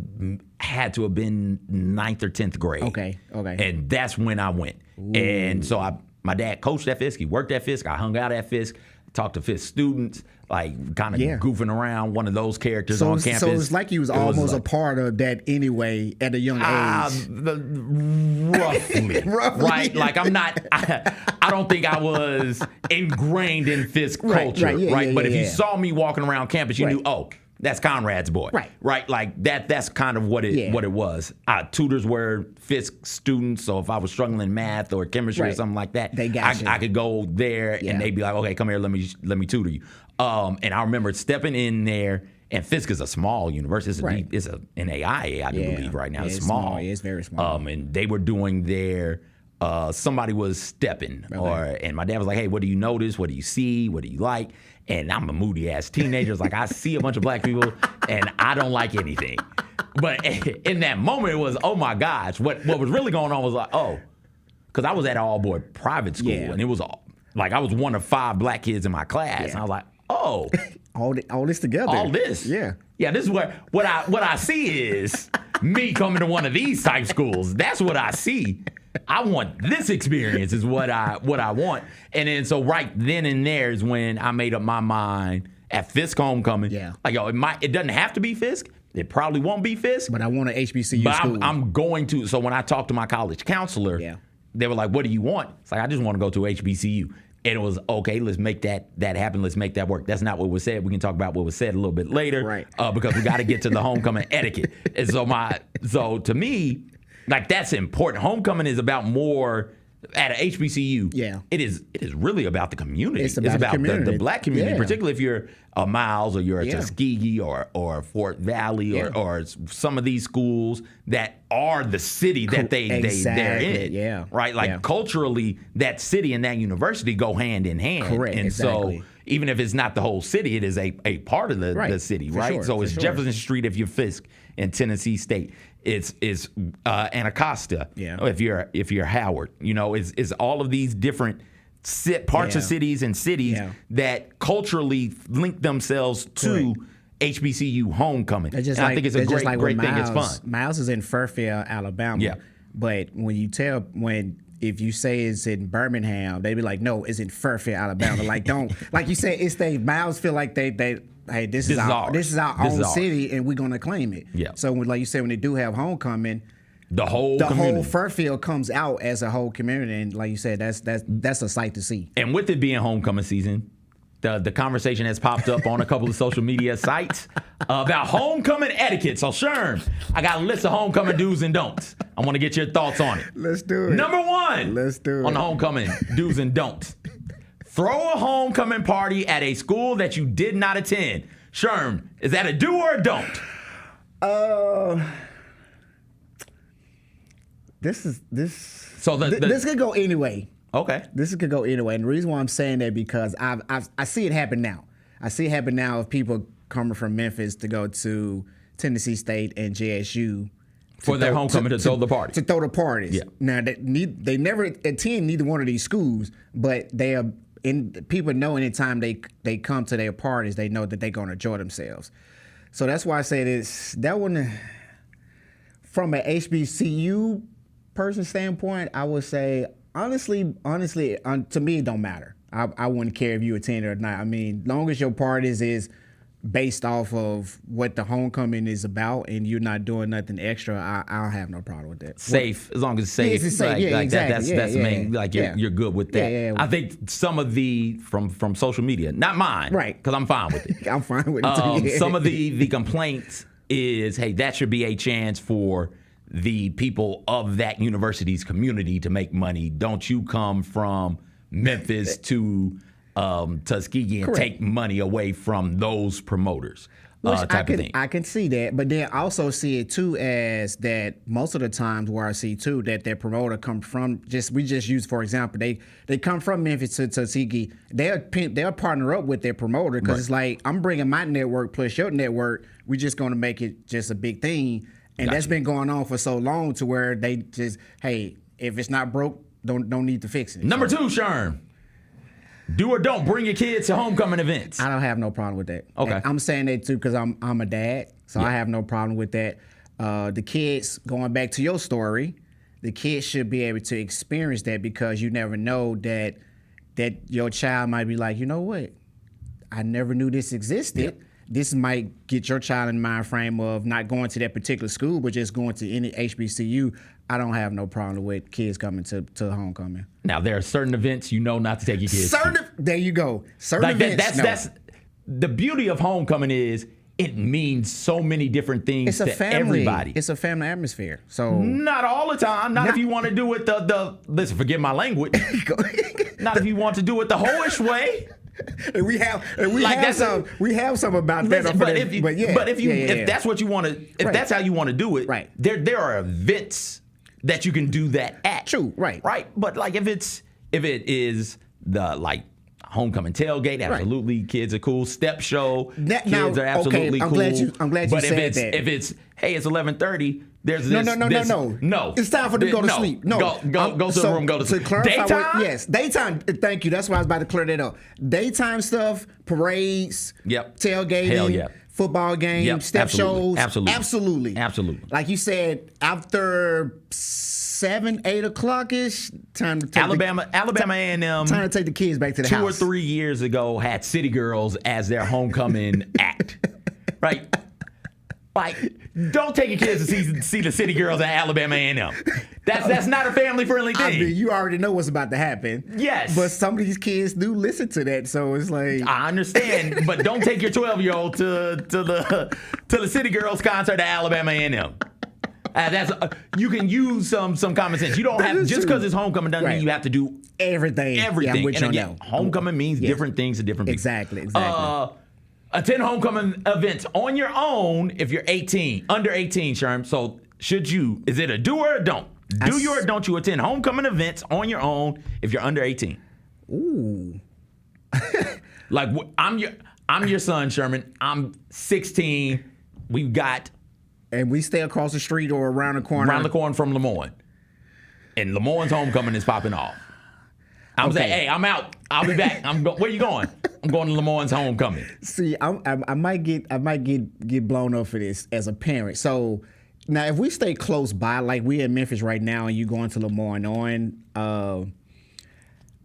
had to have been 9th or 10th grade. Okay. And that's when I went. Ooh. And so my dad coached at Fisk. He worked at Fisk. I hung out at Fisk. Talked to Fisk students, like kind of goofing around, one of those characters on campus. So it's like you was almost a part of that anyway at a young age. Roughly. Right? Like I don't think I was ingrained in Fisk culture, right? But if you saw me walking around campus, you knew, that's Conrad's boy. Right. Like that's kind of what it was. Tutors were Fisk students, so if I was struggling in math or chemistry or something like that, I could go there and they'd be like, okay, come here, let me tutor you. And I remember stepping in there, and Fisk is a small university. It's an AIA, I do believe, right now. It's small. It's very small. And they were doing their somebody was stepping, and my dad was like, hey, what do you notice? What do you see? What do you like? And I'm a moody ass teenager. It's like I see a bunch of black people and I don't like anything. But in that moment, it was, oh my gosh. What was really going on was like, oh, because I was at an all boy private school, and it was like I was one of 5 black kids in my class, and I was like, oh, all this together, all this, yeah. This is what I see is me coming to one of these type schools. That's what I see. I want this experience is what I want. And then so right then and there is when I made up my mind at Fisk homecoming. Yeah. Like, it doesn't have to be Fisk. It probably won't be Fisk. But I want an HBCU school. I'm going to. So when I talked to my college counselor, they were like, what do you want? It's like, I just want to go to HBCU. And it was, okay, let's make that happen. Let's make that work. That's not what was said. We can talk about what was said a little bit later. Right. Because we got to get to the homecoming etiquette. And so to me, like, that's important. Homecoming is about more at a HBCU. Yeah. It is really about the community. It's about the community. The black community, particularly if you're a Miles or you're a Tuskegee or Fort Valley or some of these schools that are the city that they're in. Yeah. Right? Like culturally, that city and that university go hand in hand. Correct. And so even if it's not the whole city, it is a part of the city, right? Sure, so it's Jefferson Street if you're Fisk in Tennessee State. It's Anacostia if you're Howard. It's all of these different parts of cities and cities that culturally link themselves to HBCU homecoming. And I think it's a great thing. It's fun. Miles is in Fairfield, Alabama. Yeah. But if you say it's in Birmingham, they be like, no, it's in Fairfield, Alabama. Like, don't, like you said, Miles feel like hey, this is our own city, and we're gonna claim it. Yeah. So like you said, when they do have homecoming, the whole Fairfield comes out as a whole community, and like you said, that's a sight to see. And with it being homecoming season, the conversation has popped up on a couple of social media sites about homecoming etiquette. So Sherm, I got a list of homecoming do's and don'ts. I want to get your thoughts on it. Let's do it. Number 1, let's do it on the homecoming do's and don'ts. Throw a homecoming party at a school that you did not attend. Sherm, is that a do or a don't? This could go anyway. Okay. This could go anyway. And the reason why I'm saying that because I see it happen now. I see it happen now of people coming from Memphis to go to Tennessee State and JSU for their homecoming to throw the party. To throw the parties. Yeah. Now they never attend neither one of these schools, but they are people know anytime they come to their parties, they know that they're gonna enjoy themselves. So that's why I say this. That one, from an HBCU person standpoint, I would say honestly, to me it don't matter. I wouldn't care if you attend or not. I mean, long as your parties is based off of what the homecoming is about and you're not doing nothing extra, I don't have no problem with that. Safe, as long as it's safe. It's safe. Exactly. That's the main, you're good with that. Yeah. I think some of the, from social media, not mine, right? Because I'm fine with it. I'm fine with it too. Some of the complaints is, hey, that should be a chance for the people of that university's community to make money. Don't you come from Memphis to Tuskegee and take money away from those promoters. Type of thing. I can see that, but then I also see it too as that most of the times where I see too that their promoter come from we just use for example they come from Memphis to Tuskegee. They'll partner up with their promoter because it's like I'm bringing my network plus your network. We're just going to make it just a big thing, and that's been going on for so long to where they just if it's not broke, don't need to fix it. Number 2, Sherm. Do or don't bring your kids to homecoming events. I don't have no problem with that. Okay. And I'm saying that too because I'm a dad, so I have no problem with that. The kids, going back to your story, the kids should be able to experience that because you never know that your child might be like, you know what, I never knew this existed. Yep. This might get your child in the mind frame of not going to that particular school, but just going to any HBCU. I don't have no problem with kids coming to homecoming. Now, there are certain events not to take your kids there you go. Certain events, that's the beauty of homecoming is it means so many different things to everybody. It's a family atmosphere. So not all the time. Not if you want to do it the listen, forgive my language. Not if you want to do it the hoish way. And we have some about that. Listen, if that's what you want to, if that's how you want to do it, right? There are events that you can do that at. True, right? But like if it is the like homecoming tailgate, absolutely, right. Kids are cool. Step show, kids are absolutely cool. I'm glad you said that. If it's hey, it's 11:30. There's this. No. It's time for them to go to sleep. No. Go to the room, go to sleep. Daytime? Yes. Daytime. Thank you. That's why I was about to clear that up. Daytime stuff, parades, tailgating, football games, step shows. Absolutely. Like you said, after 7, 8 o'clock-ish, time to take Alabama A&M. Time to take the kids back to the house. 2 or 3 years ago had City Girls as their homecoming act. Right? Like, don't take your kids to see the City Girls at Alabama A&M. That's not a family-friendly thing. I mean, you already know what's about to happen. Yes. But some of these kids do listen to that, so it's like... I understand, but don't take your 12-year-old to the City Girls concert at Alabama A&M. You can use some common sense. You don't have just because it's homecoming doesn't mean you have to do everything. Yeah, I'm with you on that. Homecoming means different things to different people. Exactly. Attend homecoming events on your own if you're 18, under 18, Sherm. So is it a do or a don't? Do you or don't you attend homecoming events on your own if you're under 18? Ooh. Like I'm your son, Sherman. I'm 16. We've got. And we stay across the street or around the corner. Around the corner from Lemoyne. And Lemoyne's homecoming is popping off. I'm saying, hey, I'm out. I'll be back. Where you going? I'm going to Lemoyne's homecoming. See, I might get blown up for this as a parent. So now, if we stay close by, like we in Memphis right now, and you going to Lemoyne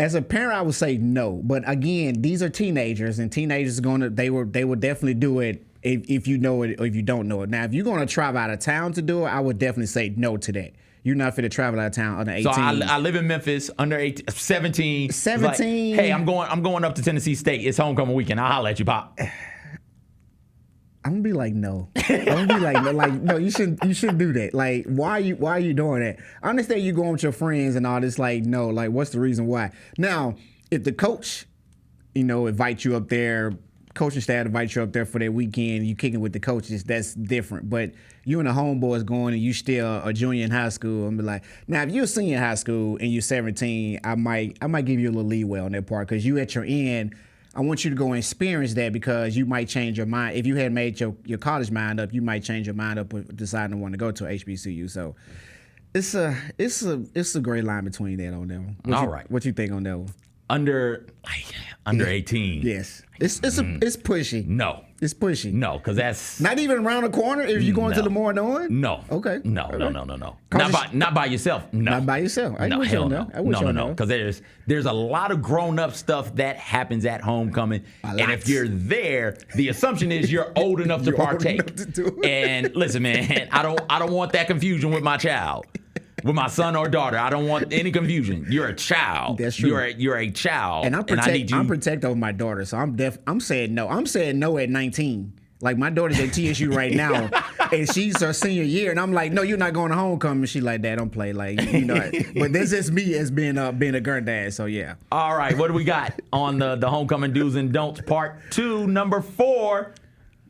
as a parent, I would say no. But again, these are teenagers, and teenagers they will definitely do it if you know it or if you don't know it. Now, if you're going to travel out of town to do it, I would definitely say no to that. You're not fit to travel out of town under 18. So I live in Memphis, under 18, 17. 17. Like, hey, I'm going up to Tennessee State. It's homecoming weekend. I'll holler at you, Pop. I'm gonna be like, no. No, you shouldn't do that. Like, why are you doing that? I understand you going with your friends and all this. Like, no, like, what's the reason why? Now, if the coach, invite you up there, coaching staff invites you up there for that weekend, you kicking with the coaches, that's different. But you and the homeboys going and you still a junior in high school, and be like, now if you're a senior in high school and you're 17, I might give you a little leeway on that part, because you at your end, I want you to go and experience that, because you might change your mind. If you had made your college mind up, you might change your mind up with deciding to want to go to HBCU. So it's a gray line between that on that one. Right. What you think on that one? Under 18. Yes. It's pushy. No. It's pushy. No, because that's not even around the corner if you're going to the Lemoyne. No. Okay. No. Not by yourself. No. Not by yourself. No. Because there's a lot of grown up stuff that happens at homecoming, and if you're there, the assumption is you're old enough to partake. Old enough to do it. And listen, man, I don't want that confusion with my child. With my son or daughter, I don't want any confusion. You're a child. That's true. You're a child, and I'm protective of my daughter, so I'm saying no. I'm saying no at 19. Like, my daughter's at TSU right now, and she's her senior year, and I'm like, no, you're not going to homecoming. She's like, Dad, don't play, like, But this is me as being a granddad. So yeah. All right, what do we got on the homecoming do's and don'ts part 2, number 4?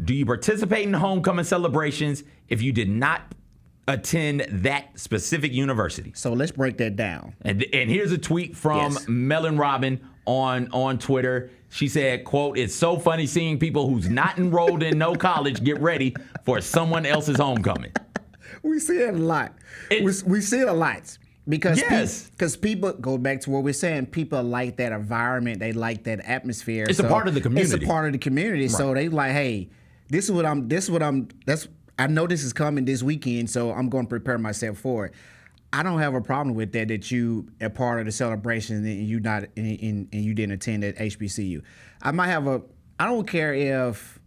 Do you participate in homecoming celebrations if you did not attend that specific university? So let's break that down. And here's a tweet from Melon Robin on Twitter. She said, quote, "It's so funny seeing people who's not enrolled in no college get ready for someone else's homecoming." We see it a lot. We see it a lot. Because people, go back to what we're saying, people like that environment. They like that atmosphere. It's a part of the community. It's a part of the community. Right. So they like, hey, I know this is coming this weekend, so I'm going to prepare myself for it. I don't have a problem with that you are part of the celebration and you you didn't attend at HBCU. I don't care if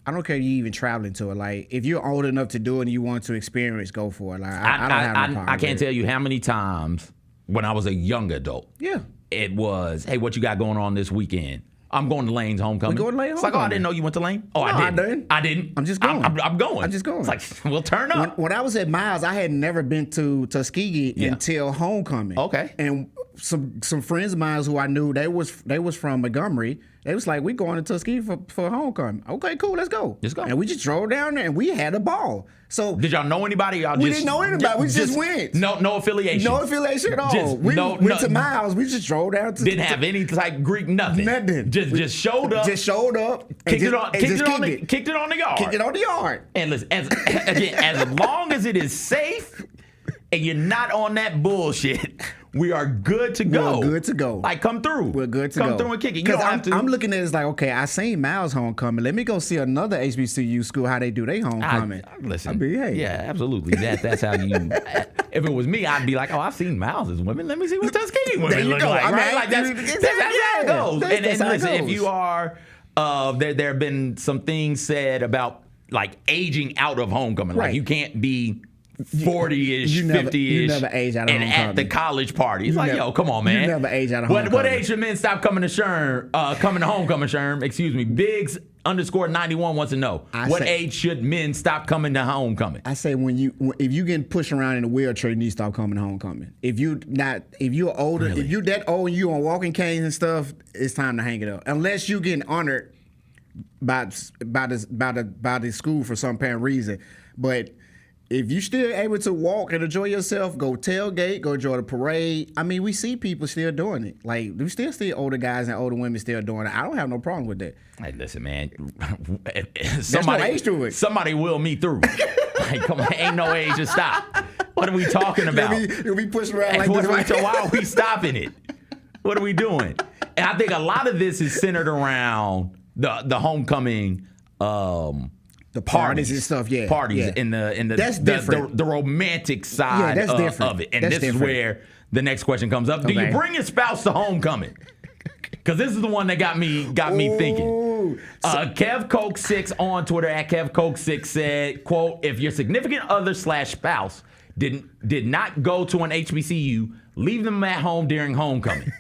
you even traveling to it. Like, if you're old enough to do it and you want to experience, go for it. Like, I don't have no problem. I can't tell you how many times when I was a young adult, it was, hey, what you got going on this weekend? I'm going to Lane's homecoming. We going to Lane's It's like, oh, I homecoming. didn't know you went to Lane. Oh, No, I didn't. I didn't. I'm just going. I'm going. I'm just going. It's like, we'll turn up. When I was at Miles, I had never been to Tuskegee until homecoming. Okay. And some friends of mine who I knew, they was from Montgomery. They was like, we going to Tuskegee for homecoming. Okay, cool, let's go. Let's go. And we just drove down there and we had a ball. So did y'all know anybody? We didn't know anybody. We just went. No affiliation. No affiliation at all. We went to Miles. We just drove down to. Didn't have any type Greek nothing. Nothing. Just showed up. Just showed up. Kicked it on the yard. Kicked it on the yard. And listen, as long as it is safe and you're not on that bullshit, we are good to go. We're good to go. Like, come through. We're good to go. Come through and kick it. You Because don't have to. I'm looking at it as like, okay, I seen Miles homecoming. Let me go see another HBCU school how they do their homecoming. Listen. I mean, hey. Yeah, absolutely. That's how you. If it was me, I'd be like, oh, I've seen Miles's women. Let me see what Tuskegee women There you look go. like. I mean, Right? Like that's how it goes. That's how it listen, if goes. you are, there have been some things said about like aging out of homecoming. Like Right. you can't be 40-ish, You never- 50-ish, you never age out of and at homecoming. the college party. It's You like, never- yo, come on, man. you never age out of What homecoming. age should men stop coming to Sherm? Coming to homecoming, Sherm. Excuse me. Biggs _91 wants to know what age should men stop coming to homecoming? I say if you getting pushed around in a wheelchair, you need to stop coming to homecoming. If you're older, Really? if you that old and you on walking canes and stuff, it's time to hang it up. Unless you getting honored by the school for some apparent reason. But if you still able to walk and enjoy yourself, go tailgate, go enjoy the parade. I mean, we see people still doing it. Like we still see older guys and older women still doing it. I don't have no problem with that. Hey, listen, man. no age to it. Somebody will me through. Like, come on, ain't no age to stop. What are we talking about? You'll be pushed around like What this. are we, why are we stopping it? What are we doing? And I think a lot of this is centered around the homecoming. The parties and stuff, yeah. Parties yeah. in the That's different. The romantic side that's different. of it. And That's this different. is where the next question comes up. Do Okay. you bring your spouse to homecoming? Because this is the one that got me thinking. Kev Coke 6 on Twitter at Kev Coke 6 said, quote, if your significant other / spouse did not go to an HBCU, leave them at home during homecoming.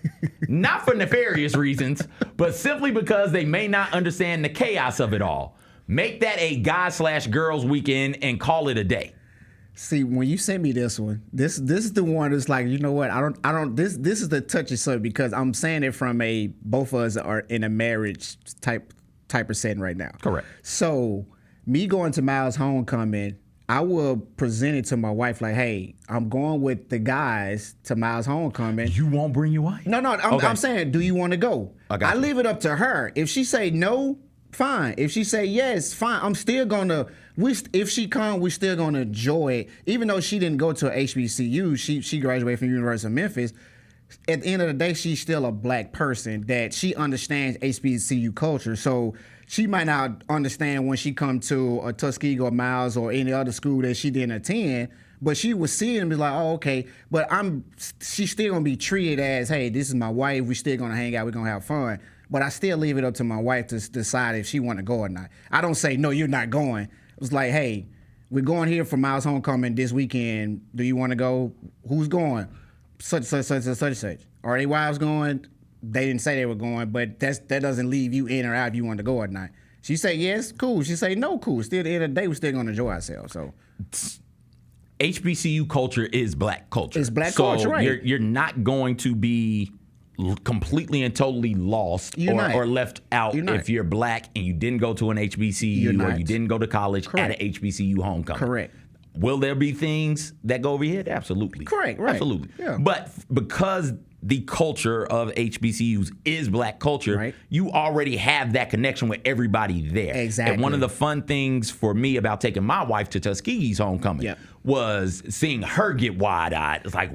Not for nefarious reasons, but simply because they may not understand the chaos of it all. Make that a guy / girls weekend and call it a day. See, when you sent me this one, this is the one that's like, you know what? I don't. This is the touchy subject because I'm saying it from both of us are in a marriage type of setting right now. Correct. So me going to Miles' homecoming, I will present it to my wife like, hey, I'm going with the guys to Miles' homecoming. You won't bring your wife? No, I'm saying, do you want to go? I leave it up to her. If she say no, fine. If she say yes, fine. I'm still gonna. If she come, we still gonna enjoy it. Even though she didn't go to a HBCU, she graduated from University of Memphis. At the end of the day, she's still a black person that she understands HBCU culture. So she might not understand when she come to a Tuskegee or Miles or any other school that she didn't attend. But she would see it and be like, oh, okay. But she's still gonna be treated as, hey, this is my wife. We still gonna hang out. We're gonna have fun. But I still leave it up to my wife to decide if she want to go or not. I don't say, no, you're not going. It's like, hey, we're going here for Miles' homecoming this weekend. Do you want to go? Who's going? Such. Are they wives going? They didn't say they were going, but that doesn't leave you in or out if you want to go or not. She say yes, cool. She say no, cool. Still, at the end of the day, we're still going to enjoy ourselves. So HBCU culture is black culture. It's black culture, right? You're not going to be completely and totally lost or left out if you're black and you didn't go to an HBCU or you didn't go to college at an HBCU homecoming. Correct. Will there be things that go over your head? Absolutely. Correct, right. Absolutely. Yeah. But because the culture of HBCUs is black culture, right, you already have that connection with everybody there. Exactly. And one of the fun things for me about taking my wife to Tuskegee's homecoming was seeing her get wide-eyed. It's like,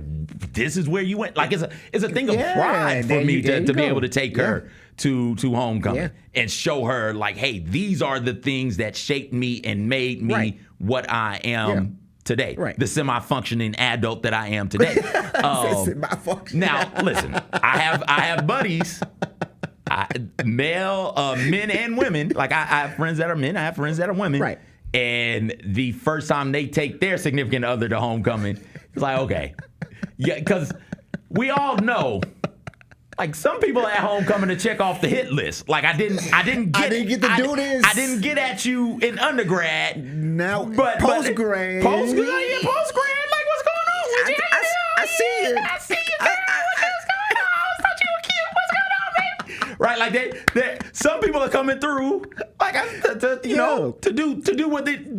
this is where you went. Like, it's a thing of pride for me to be able to take her to homecoming and show her, like, hey, these are the things that shaped me and made me what I am today. Right. The semi-functioning adult that I am today. Now, listen, I have buddies, men and women. Like, I have friends that are men, I have friends that are women. Right. And the first time they take their significant other to homecoming, it's like, okay. Yeah, because we all know Like some people at homecoming to check off the hit list. Like I didn't get to do this. I didn't get at you in undergrad. Now, but post-grad. Post-grad. Like what's going on with you? I see it. I see you. What's going on? I thought you were cute. What's going on, baby? Right? Like some people are coming through, like to do what they do.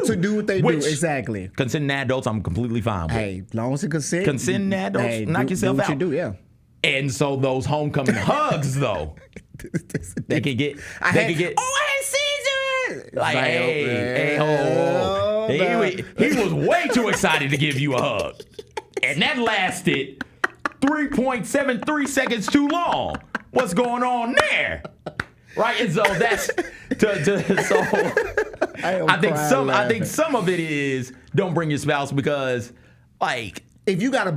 To do what they do, exactly. Consenting adults, I'm completely fine with. Hey, as long as it consent. Consenting adults, knock yourself do what out. You do, yeah. And so those homecoming hugs, though, they could get. I had Caesar. Like, he was way too excited to give you a hug, and that lasted 3.73 seconds too long. What's going on there? Right, and so that's I think some of it is don't bring your spouse because like. If you got a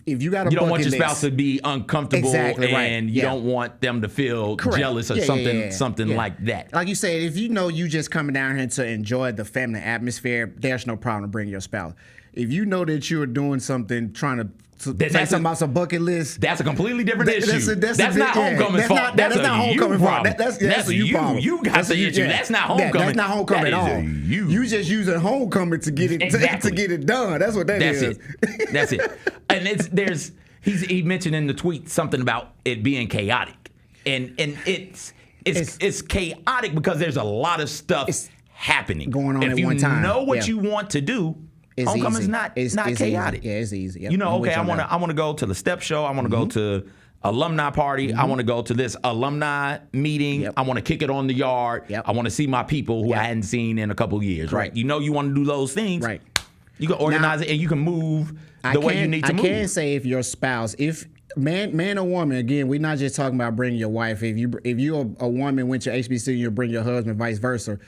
you don't want your spouse to be uncomfortable, exactly, and you don't want them to feel jealous or something like that. Like you said, if you know you just coming down here to enjoy the family atmosphere, there's no problem to bring your spouse. If you know that you're doing something, trying to say something about some bucket list, that's a completely different issue. That's not homecoming's fault. That's not homecoming problem. That's a you problem. You got the issue. That's not homecoming. That's not homecoming at all. You just using homecoming to get it to get it done. That's what that is. That's it. And he mentioned in the tweet something about it being chaotic, and it's chaotic because there's a lot of stuff happening going on at one time. If you know what you want to do. Homecoming's not chaotic. Easy. Yeah, it's easy. Yep. You know, okay, I want to go to the step show. I want to go to alumni party. I want to go to this alumni meeting. Yep. I want to kick it on the yard. Yep. I want to see my people who I hadn't seen in a couple of years. Right. You know, you want to do those things. Right. You can organize it and you can move the way you need to move. I can say if your spouse, if man or woman, again, we're not just talking about bringing your wife. If you're a woman went to HBCU, you bring your husband, vice versa.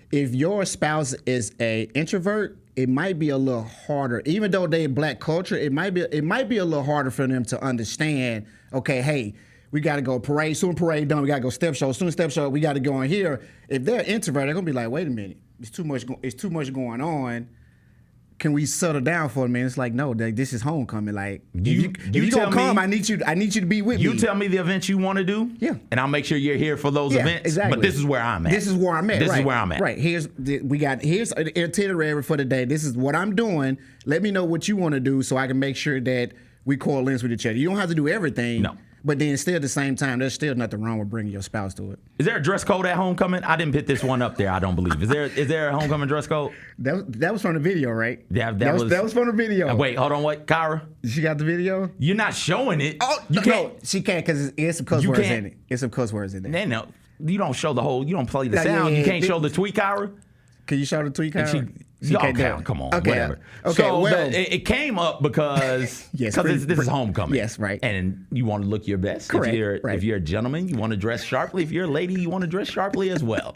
If your spouse is a introvert, it might be a little harder, even though they're black culture. It might be a little harder for them to understand. Okay, hey, we got to go parade. Soon parade done, we got to go step show. Soon step show, we got to go in here. If they're introvert, they're gonna be like, wait a minute, it's too much going on. Can we settle down for a minute? It's like, no, this is homecoming. Like, if you gonna come, I need you to be with me. You tell me the events you want to do, and I'll make sure you're here for those events. Exactly. But this is where I'm at. This is where I'm at. Right. Here's an itinerary for the day. This is what I'm doing. Let me know what you want to do so I can make sure that we coalesce with each other. You don't have to do everything. No. But then still at the same time, there's still nothing wrong with bringing your spouse to it. Is there a dress code at homecoming? I didn't put this one up there, I don't believe. Is there a homecoming dress code? That was from the video, right? That was from the video. Wait, hold on, what? Kyra? She got the video? You're not showing it. Oh, you can't. No, she can't because it's some cuss words in it. It's some cuss words in there. No, you don't show the whole, you don't play the sound. You can't show the tweet, Kyra? Can you show the tweet, Kyra? Come on, whatever. Okay, so it came up because this is homecoming. Yes, right. And you want to look your best. Correct. If you're a gentleman, you want to dress sharply. If you're a lady, you want to dress sharply as well.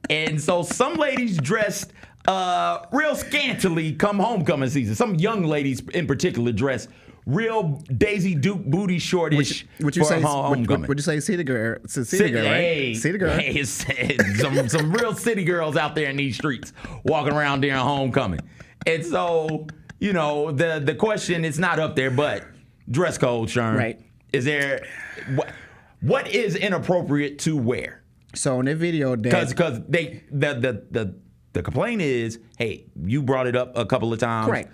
And so some ladies dressed real scantily come homecoming season. Some young ladies in particular dress real Daisy Duke booty shortish for homecoming. Would you say city girl? City girl, right? City girl. Hey, some real city girls out there in these streets walking around during homecoming. And so, the question is not up there, but dress code, Sherm. Right. Is there what is inappropriate to wear? So in the video, because the complaint is, hey, you brought it up a couple of times. Correct.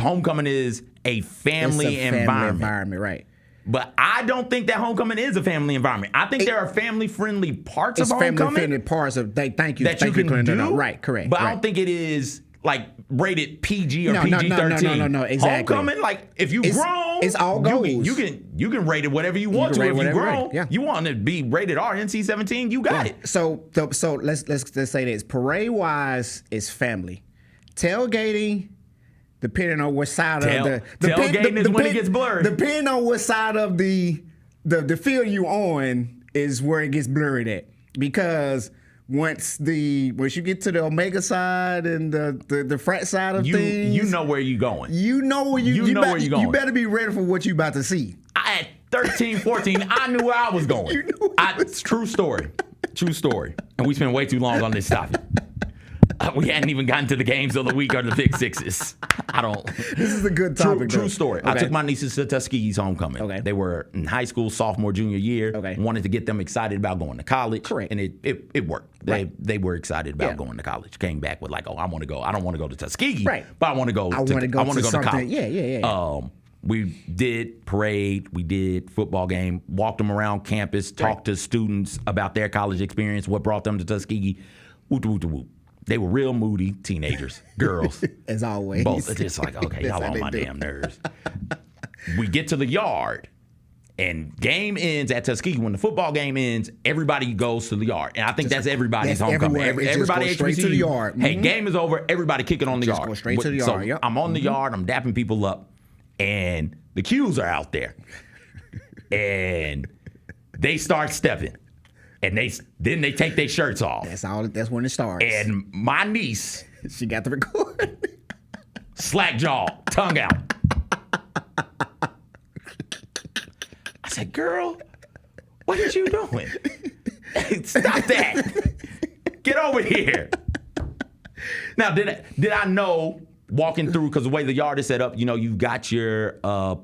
Homecoming is a family environment, right? But I don't think that homecoming is a family environment. I think there are family-friendly parts of homecoming. Family-friendly parts of thank you that you can do. Right, correct. But I don't think it is like rated PG or PG-13. No, exactly. Homecoming, like if you grown, it's all goes. You can rate it whatever you want to. If you grown, you want to be rated R, NC-17, you got it. So let's say this. Parade-wise, is family. Tailgating. Depending on what side of the tailgating is when it gets blurred. Depending on what side of the field you on is where it gets blurred at. Because once you get to the Omega side and the frat side of things, you know where you're going. You know where you're going. You better be ready for what you about to see. At 13, 14, I knew where I was going. It's true story. True story. And we spent way too long on this topic. We hadn't even gotten to the games of the week or the Big Sixes. I don't. This is a good topic. True story. Okay. I took my nieces to Tuskegee's homecoming. Okay. They were in high school, sophomore, junior year. Okay. Wanted to get them excited about going to college. Correct. And it worked. Right. They were excited about going to college. Came back with like, oh, I want to go. I don't want to go to Tuskegee. Right. But I want to go. I want to go to something. college. Yeah. We did parade. We did football game. Walked them around campus. Talked to students about their college experience. What brought them to Tuskegee. Whoop, whoop, whoop. They were real moody teenagers, girls. As always. Both. It's just like, okay, y'all on my damn nerves. We get to the yard, and game ends at Tuskegee. When the football game ends, everybody goes to the yard. And I think that's everybody's homecoming. Everybody go straight HBCU, to the yard. Hey, game is over. Everybody kicking on the Just yard. go straight to the So yard. Yep. I'm on the yard. I'm dapping people up, and the cues are out there. And they start stepping. And then they take their shirts off. That's when it starts. And my niece, she got the record. slack jaw, tongue out. I said, girl, what are you doing? Stop that. Get over here. Now, did I know walking through, because the way the yard is set up, you've got your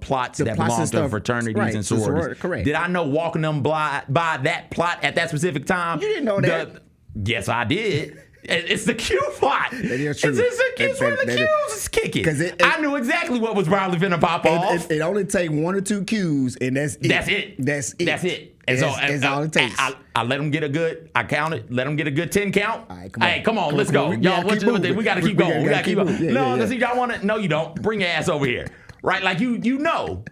plots that belong to fraternities and sororities. Correct. Did I know walking them by that plot at that specific time? You didn't know that. Yes, I did. It's the cue plot. It's true. It's where the cues is kicking. I knew exactly what was probably finna pop off. It only take 1 or 2 cues, and that's it. That's it. And that's all it takes. I let them get a good, I counted, let them get a good 10 count. All right, come on. Hey, come on, let's go. We Y'all, gotta keep moving. we got to keep going. We got to keep going. moving. No, because y'all want to, no, you don't. Bring your ass over here. Right? Like, you know.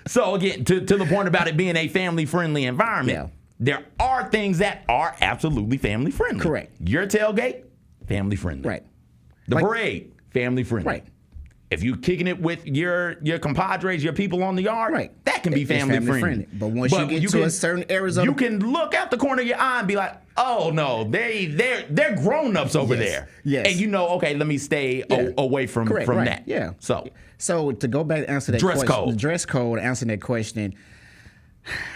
So, again, to the point about it being a family-friendly environment, there are things that are absolutely family-friendly. Correct. Your tailgate, family-friendly. Right. The parade, family-friendly. Right. If you kicking it with your compadres, your people on the yard, that can be family friendly. But once you get to a certain areas of you can look out the corner of your eye and be like, oh no, they're grown ups over there. Yes. And okay, let me stay away from that. Yeah. So to go back to answer that question, dress code, answering that question.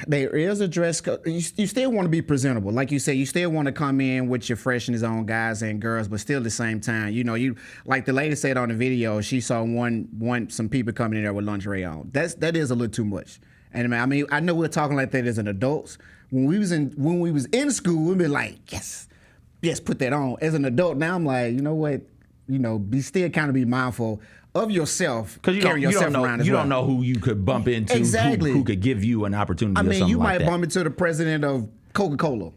There is a dress code. You still want to be presentable. Like you said, you still want to come in with your freshness on, guys and girls, but still at the same time, you like the lady said on the video, she saw some people coming in there with lingerie on. That is a little too much. And I mean, I know we're talking like that as an adults. When we was in school, we'd be like, yes, put that on. As an adult, now I'm like, you know what? Be still kind of be mindful of yourself, because you don't know who you could bump into, who could give you an opportunity. I mean, you might like bump into the president of Coca-Cola,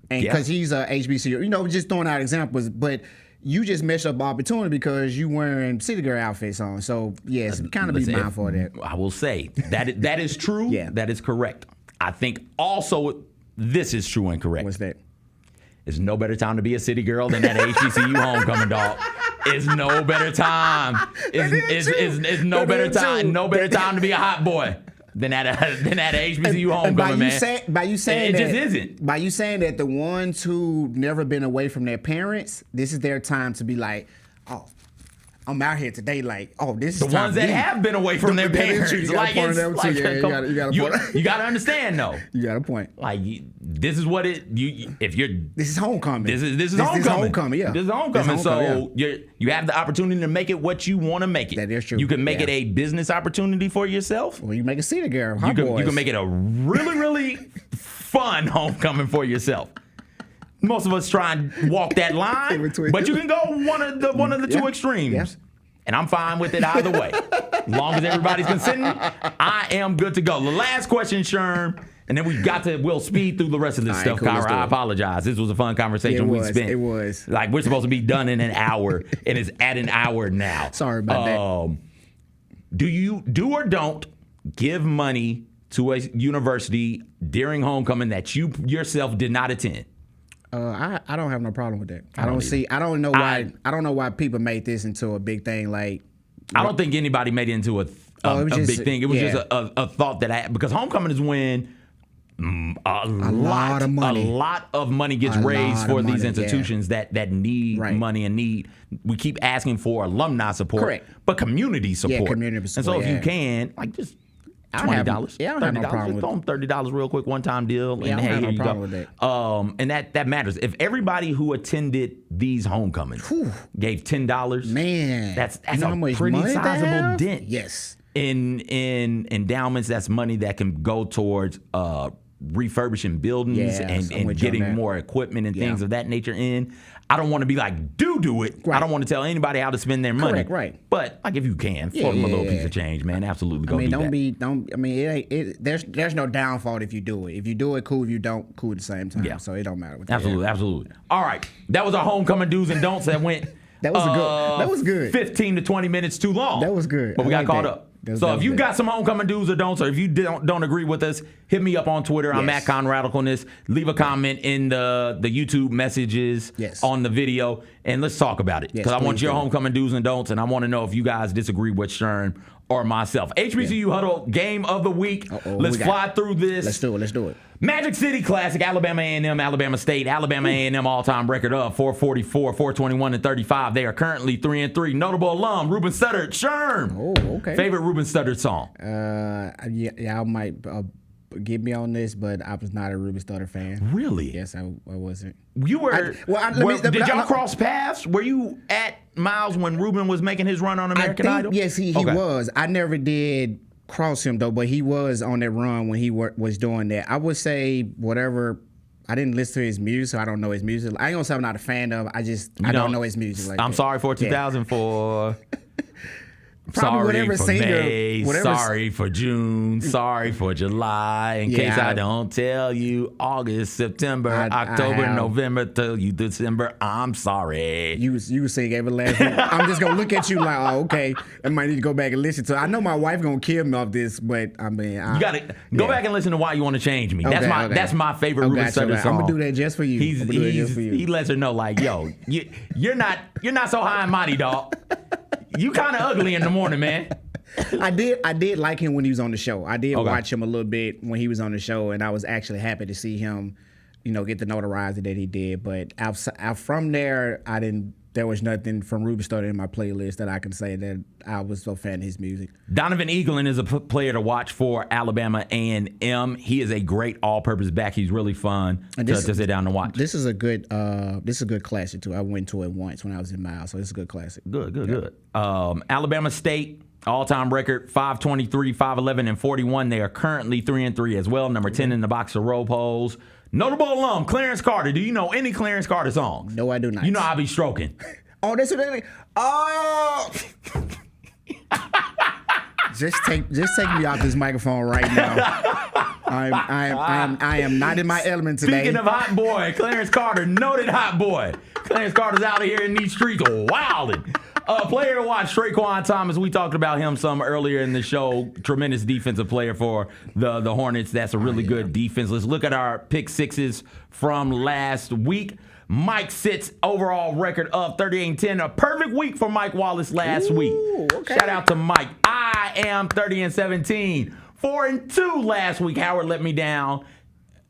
and because he's a HBCU, just throwing out examples, but you just messed up opportunity because you wearing city girl outfits on. So yes, kind of be mindful of that. I will say that is true. Yeah, that is correct. I think also this is true and correct. What's that? It's no better time to be a city girl than that HBCU homecoming, dog. It's no better time. It's no better time. No better time to be a hot boy than that HBCU homecoming, man. By you saying it that, just isn't. By you saying that the ones who never been away from their parents, this is their time to be like, oh, I'm out here today. Like, oh, this is the ones that have been away from their parents. You got to understand, though. You got a point. Like, this is what it. This is homecoming. This is homecoming. Yeah, this is homecoming. So you have the opportunity to make it what you want to make it. That is true. You can make it a business opportunity for yourself. Well, you make a city girl. You can make it a really, really fun homecoming for yourself. Most of us try and walk that line, but you can go one of the two extremes. Yeah. And I'm fine with it either way. As long as everybody's consenting, I am good to go. The last question, Sherm, and then we'll speed through the rest of this stuff. Cool, Kyra, I apologize. This was a fun conversation we spent. It was. Like, we're supposed to be done in an hour, and it's at an hour now. Sorry about that. Do you do or don't give money to a university during homecoming that you yourself did not attend? I don't have no problem with that. I don't know why people made this into a big thing. Like, I don't think anybody made it into a big thing. It was just a thought that because homecoming is when a lot of money gets raised for these institutions that need money and need. We keep asking for alumni support, correct, but community support. Yeah, community support. And so if you can, like, just $20. Yeah, I don't have no problem with throw them $30 real quick, one-time deal. Yeah, And I don't hey, have no here you problem go. with And that matters. If everybody who attended these homecomings gave $10, man, that's you know how a much pretty money they sizable have? dent. Yes. In endowments, that's money that can go towards refurbishing buildings Yes, I'm and with you on getting that. more equipment and things of that nature in. I don't want to be like, do it. Right. I don't want to tell anybody how to spend their money. Correct, right. But like if you can, throw them a little piece of change, man. Absolutely go do that. There's no downfall if you do it. If you do it, cool. If you don't, cool at the same time. Yeah. So it don't matter. Absolutely. All right. That was our homecoming do's and don'ts that went That was good. 15 to 20 minutes too long. That was good. But we I got like caught that. up. That So was if you good. got some homecoming do's or don'ts, or if you don't agree with us, hit me up on Twitter. I'm Yes. at ConRadicalness. Leave a comment in the YouTube messages Yes. on the video, and let's talk about it. Yes, Because I want please your do. homecoming do's and don'ts, and I want to know if you guys disagree with Sherm or myself. HBCU Huddle game of the week. Let's fly through this. Let's do it. Magic City Classic, Alabama A&M, Alabama State. Alabama A&M all-time record of 444, 421, and 35. They are currently 3-3. Notable alum, Ruben Studdard, Sherm. Oh, okay. Favorite Ruben Studdard song? I might get me on this, but I was not a Ruben Studdard fan. Really? Yes, I wasn't. You were. Did y'all cross paths? Were you at Miles when Ruben was making his run on American Idol? Yes, he was. I never did cross him though, but he was on that run when he was doing that. I would say whatever. I didn't listen to his music, so I don't know his music. I ain't gonna say I'm not a fan of. I don't know his music. Like I'm that. sorry for 2004. Probably Sorry whatever for singer, May, sorry for June, sorry for July. In case I don't tell you, August, September, October, November, till you December, I'm sorry. You sing every last one. I'm just gonna look at you like, oh, okay. I might need to go back and listen to it. I know my wife gonna kill me off this, but I mean, you gotta go back and listen to Why You Want to Change Me. That's my favorite Ruben Studdard song. I'm gonna do that just for you. He lets her know, like, yo, you're not so high and mighty, dog. You kind of ugly in the morning, man. I did like him when he was on the show. I did watch him a little bit when he was on the show, and I was actually happy to see him, get the notoriety that he did. But from there, there was nothing from Ruben Studdard in my playlist that I can say that I was so fan of his music. Donovan Eaglin is a player to watch for Alabama A&M. He is a great all-purpose back. He's really fun to sit down and watch. This is a good classic too. I went to it once when I was in Miles, so it's a good classic. Good. Alabama State all-time record 523, 511, and 41. They are currently 3-3 as well. Number 10 in the box of roll polls. Notable alum, Clarence Carter. Do you know any Clarence Carter songs? No, I do not. You know I be stroking. Oh, that's what they. Oh. Just take me off this microphone right now. I am not in my element today. Speaking of hot boy, Clarence Carter, noted hot boy. Clarence Carter's out here in these streets wilding. Player to watch, Traquan Thomas. We talked about him some earlier in the show. Tremendous defensive player for the Hornets. That's a really good defense. Let's look at our pick sixes from last week. Mike sits overall record of 38-10. A perfect week for Mike Wallace last week. Okay. Shout out to Mike. I am 30-17. 4-2 last week. Howard let me down.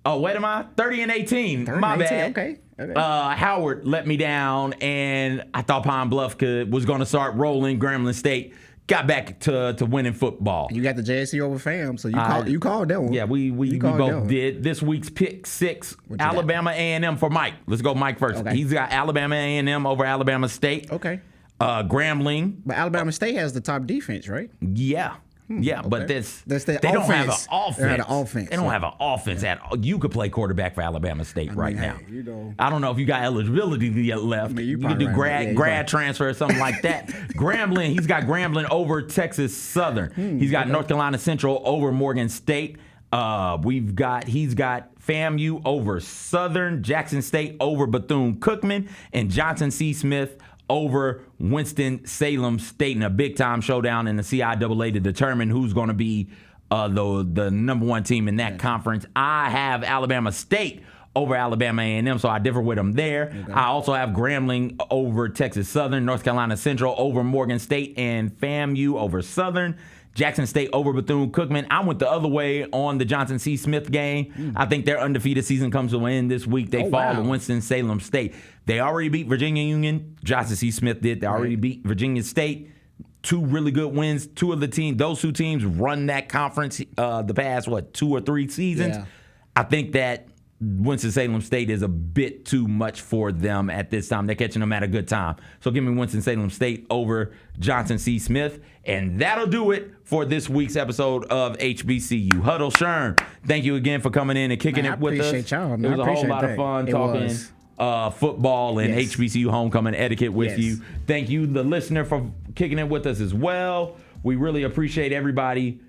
Oh, wait, am I? 30-18. My bad. Okay. Howard let me down, and I thought Pine Bluff was going to start rolling. Grambling State got back to winning football. You got the JSC over fam, so you called that one. Yeah, we both did. This week's pick six, Alabama A&M for Mike. Let's go Mike first. Okay. He's got Alabama A&M over Alabama State. Okay. Grambling. But Alabama State has the top defense, right? Yeah. Yeah, but they their don't have an offense. offense. They had an offense. They don't have an offense at all. You could play quarterback for Alabama State right now. I don't know if you got eligibility yet left. You can do grad transfer or something like that. Grambling, he's got Grambling over Texas Southern. He's got North Carolina Central over Morgan State. He's got FAMU over Southern, Jackson State over Bethune-Cookman, and Johnson C. Smith over Winston-Salem State in a big-time showdown in the CIAA to determine who's going to be the number one team in that conference. I have Alabama State over Alabama A&M, so I differ with them there. Okay. I also have Grambling over Texas Southern, North Carolina Central over Morgan State, and FAMU over Southern. Jackson State over Bethune-Cookman. I went the other way on the Johnson C. Smith game. I think their undefeated season comes to an end this week. They fall to Winston-Salem State. They already beat Virginia Union. Johnson C. Smith did. They already beat Virginia State. 2 really good wins. Those two teams run that conference the past 2 or 3 seasons. Yeah. I think that Winston-Salem State is a bit too much for them at this time. They're catching them at a good time. So give me Winston-Salem State over Johnson C. Smith. And that'll do it for this week's episode of HBCU. Huddle. Sherm, thank you again for coming in and kicking it with us. I appreciate y'all. It was a whole lot of fun talking football and HBCU homecoming etiquette with you. Thank you, the listener, for kicking it with us as well. We really appreciate everybody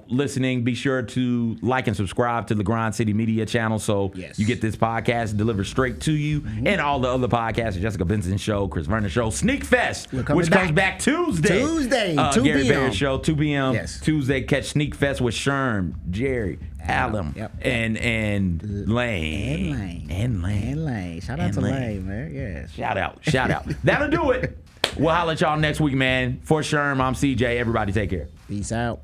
listening. Be sure to like and subscribe to the Grind City Media channel so you get this podcast delivered straight to you, and all the other podcasts, the Jessica Benson Show, Chris Vernon Show, Sneak Fest, which comes back Tuesday, 2 Gary p.m. Barrett Show, 2 p.m. Tuesday. Catch Sneak Fest with Sherm, Jerry, Allen, and Lane. Shout out to Lane, man. Yes. Shout out. That'll do it. We'll holler at y'all next week, man. For Sherm, I'm CJ. Everybody take care. Peace out.